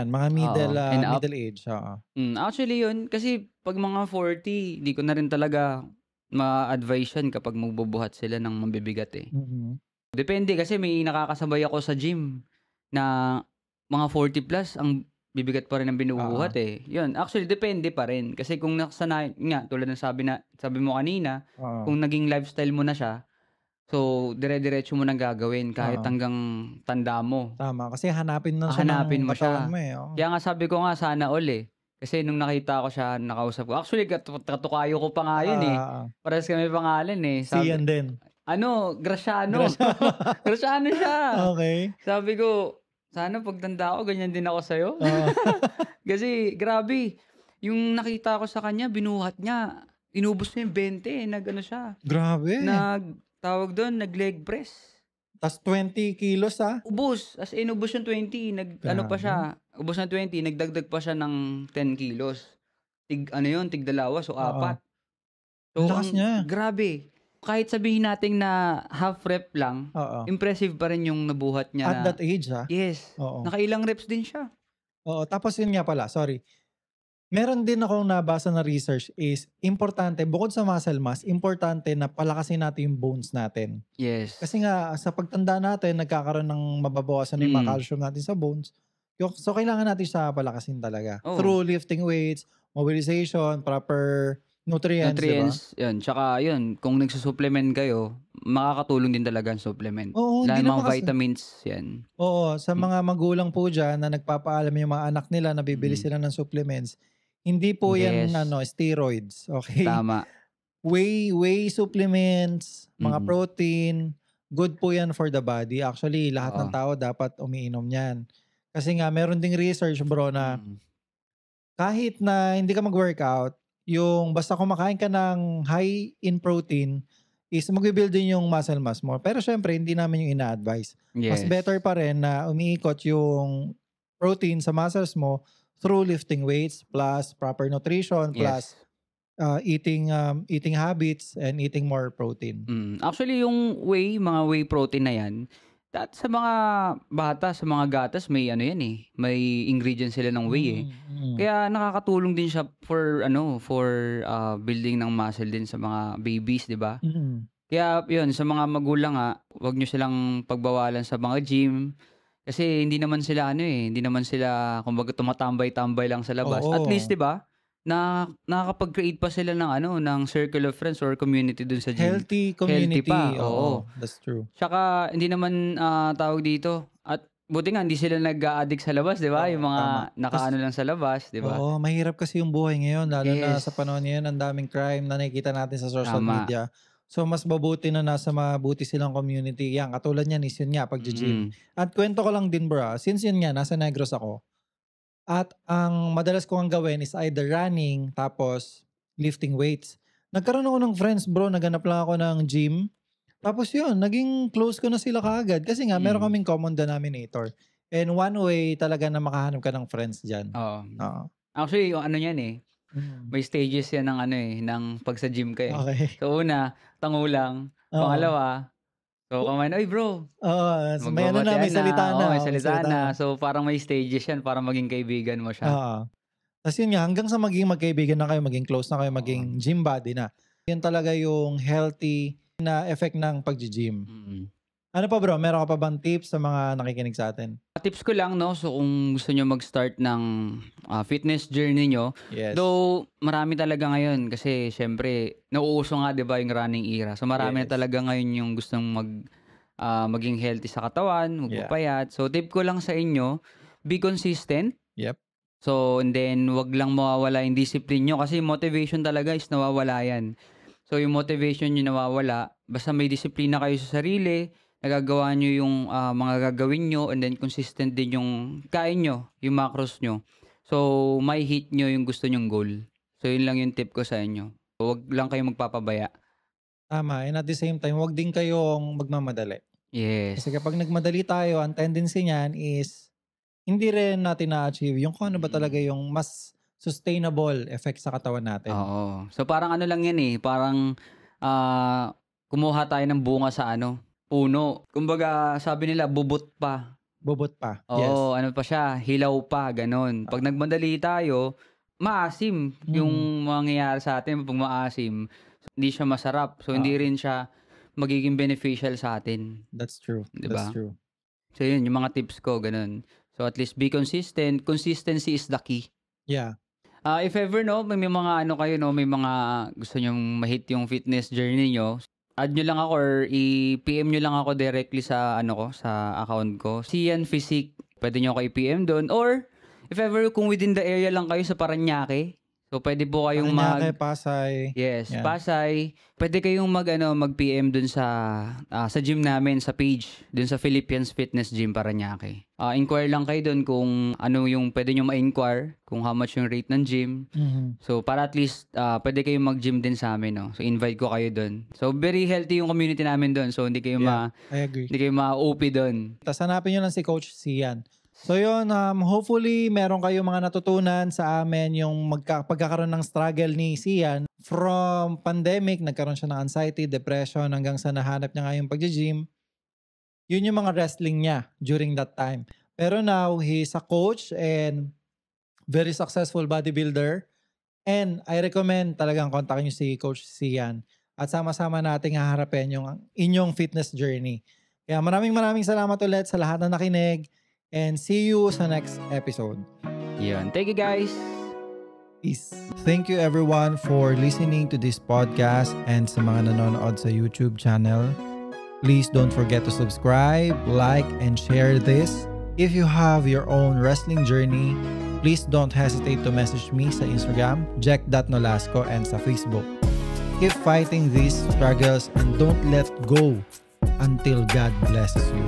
mga and up. middle age. Oo. Actually yun, kasi 'pag mga 40, di ko na rin talaga ma-advice yan kapag magbubuhat sila ng mabibigat, eh. Mm. Depende kasi may nakakasabay ako sa gym na mga 40 plus ang bibigat pa rin ng Oo. binubuhat, eh. Yun, actually depende pa rin kasi kung nakasanayan nga tulad ng sabi mo kanina, Oo. kung naging lifestyle mo na siya, so dire-diretso mo ng gagawin kahit Oo. hanggang tanda mo. Tama. Kasi hanapin na siya Hahanapin ng mo katawan siya. mo, Oo. Kaya nga sabi ko nga sana all, eh. Kasi nung nakita ko siya, nakausap ko, actually katukayo ko pa nga yun, eh. Oo. Parehas kami pangalan, eh. Sian din. Graciano. Graciano. Graciano siya. Okay. Sabi ko, sana pagtanda ko ganyan din ako sa'yo. Oo. Kasi grabe, yung nakita ko sa kanya, binuhat niya, inubos niya yung 20, nag-ano siya, Grabe. tawag doon, nag-leg press. Tas 20 kilos, Ubos, as in ubos yung 20, pa Grabe. siya, ubos ng 20, nagdagdag pa siya ng 10 kilos. Tig 2, so Oo. 4. Ang lakas niya. Grabe. Kahit sabihin natin na half rep lang, Oo. impressive pa rin yung nabuhat niya At that age, Yes. Oo. Nakailang reps din siya. Oo, tapos yun nga pala, sorry. Meron din akong nabasa na research is importante, bukod sa muscle mass, importante na palakasin natin yung bones natin. Yes. Kasi nga, sa pagtanda natin, nagkakaroon ng mababawasan yung mga calcium natin sa bones. So, kailangan natin siya palakasin talaga. Oo. Through lifting weights, mobilization, proper nutrients, di ba? Yun. Tsaka yun, kung nagsusupplement kayo, makakatulong din talaga ang supplement. Oo, Lalo hindi mga naman kasi. vitamins, yan. Oo, sa mga magulang po dyan na nagpapaalam yung mga anak nila na bibili sila ng supplements, hindi po yan Yes. steroids, okay? Tama. Whey supplements, mga Mm. protein, good po yan for the body. Actually, lahat ng Oo. tao dapat umiinom yan. Kasi nga, meron ding research bro na kahit na hindi ka mag-workout, yung basta kumakain ka ng high in protein, is magbe-build din yung muscle mass mo. Pero syempre, hindi namin yung ina-advise. Mas Yes. better pa rin na umiikot yung protein sa muscles mo through lifting weights plus proper nutrition plus Yes. eating habits and eating more protein. Actually, yung mga whey protein na yan, sa mga bata, sa mga gatas, may may ingredients sila ng whey, eh. Kaya nakakatulong din siya for building ng muscle din sa mga babies, 'di ba? Kaya 'yun, sa mga magulang nga, 'wag niyo silang pagbawalan sa mga gym kasi hindi naman sila kumbaga tumatambay-tambay lang sa labas. At least, Oo. 'di ba? Nakakapag-create pa sila ng circle of friends or community dun sa gym. Healthy community. pa, Oo, oo. that's true. Tsaka hindi naman tawag dito at buti nga hindi sila nag-a-addict sa labas, 'di ba? Oo, Yung mga tama. nakaano lang sa labas, 'di ba? Oo, mahirap kasi yung buhay ngayon, lalo na sa Yes. panahon ngayon, ang daming crime na nakikita natin sa social Tama. media. So, mas mabuti na nasa mabuti silang community. Yan, katulad niyan is yun nga, pag-gym. Mm. At kwento ko lang din bro, since yun nga, nasa Negros ako, At ang madalas ko ang gawin is either running tapos lifting weights. Nagkaroon ako ng friends bro, naghanap lang ako ng gym. Tapos yun, naging close ko na sila kaagad. Kasi nga, meron kaming common denominator. And one way talaga na makahanap ka ng friends dyan. Oo. Actually, yung ano yan may stages yan ng ng pag sa gym ka Okay. So una, tangulang. Pangalawa, so kumain, oy bro. So may may salita na. May salita na. So parang may stages yan para maging kaibigan mo siya. Tapos yun nga, hanggang sa maging magkaibigan na kayo, maging close na kayo, maging gym buddy na. Yun talaga yung healthy na effect ng pag-gym. Ano pa bro, meron ka pa bang tips sa mga nakikinig sa atin? Tips ko lang, no? So kung gusto nyo mag-start ng fitness journey nyo, though marami talaga ngayon kasi syempre, nauuso nga 'di ba yung running era. So marami na talaga ngayon yung gustong maging healthy sa katawan, magpapayat. So tip ko lang sa inyo, be consistent. So and then wag lang mawawala yung discipline nyo kasi motivation talaga is nawawala yan. So yung motivation nyo nawawala, basta may disiplina kayo sa sarili, nagagawa nyo yung mga gagawin nyo, and then consistent din yung kain nyo, yung macros nyo. So, may hit nyo yung gusto nyong goal. So, yun lang yung tip ko sa inyo. So, wag lang kayong magpapabaya. Tama. And at the same time, wag din kayong magmamadali. Yes. Kasi kapag nagmadali tayo, ang tendency niyan is hindi rin natin na-achieve yung kung ano ba talaga yung mas sustainable effect sa katawan natin. Oo. So, parang ano lang yan parang kumuha tayo ng bunga sa puno. Kumbaga, sabi nila, bubot pa. Bubot pa. Oo, ano pa siya, hilaw pa, ganon. Pag nagmadali tayo, maasim yung mangyayari sa atin. Pag maasim, hindi siya masarap. So, hindi rin siya magiging beneficial sa atin. That's true. Diba? That's true. So, yun, yung mga tips ko, ganon. So, at least be consistent. Consistency is the key. Yeah. If ever, may mga kayo, may mga gusto nyong ma-hit yung fitness journey nyo, add nyo lang ako or i-PM nyo lang ako directly sa sa account ko. Sian Physique. Pwede nyo ako i-PM doon. Or, if ever, kung within the area lang kayo sa Parañaque, so pwede po kayong Pasay. Yes, yeah. Pasay. Pwede kayong mag-PM doon sa gym namin, sa page, doon sa Philippines Fitness Gym Parañaque. Inquire lang kayo doon kung ano yung pwede nyo ma-inquire, kung how much yung rate ng gym. So, para at least pwede kayong mag-gym din sa amin, no? So, invite ko kayo doon. So, very healthy yung community namin doon. So, hindi kayo I agree. Hindi kayo ma-OP doon. Tapos hanapin nyo lang si Coach Sian. So yun, hopefully meron kayong mga natutunan sa amin yung pagkakaroon ng struggle ni Sian. From pandemic, nagkaroon siya ng anxiety, depression, hanggang sa nahanap niya nga yung pag-gym. Yun yung mga wrestling niya during that time. Pero now, he's a coach and very successful bodybuilder. And I recommend talagang kontakin niyo si Coach Sian. At sama-sama nating haharapin yung inyong fitness journey. Kaya maraming salamat ulit sa lahat na nakinig. And see you sa next episode. Yun. Thank you guys. Peace. Thank you everyone for listening to this podcast and sa mga nanonood sa YouTube channel. Please don't forget to subscribe, like, and share this. If you have your own wrestling journey, please don't hesitate to message me sa Instagram, jack.nolasco, and sa Facebook. Keep fighting these struggles and don't let go until God blesses you.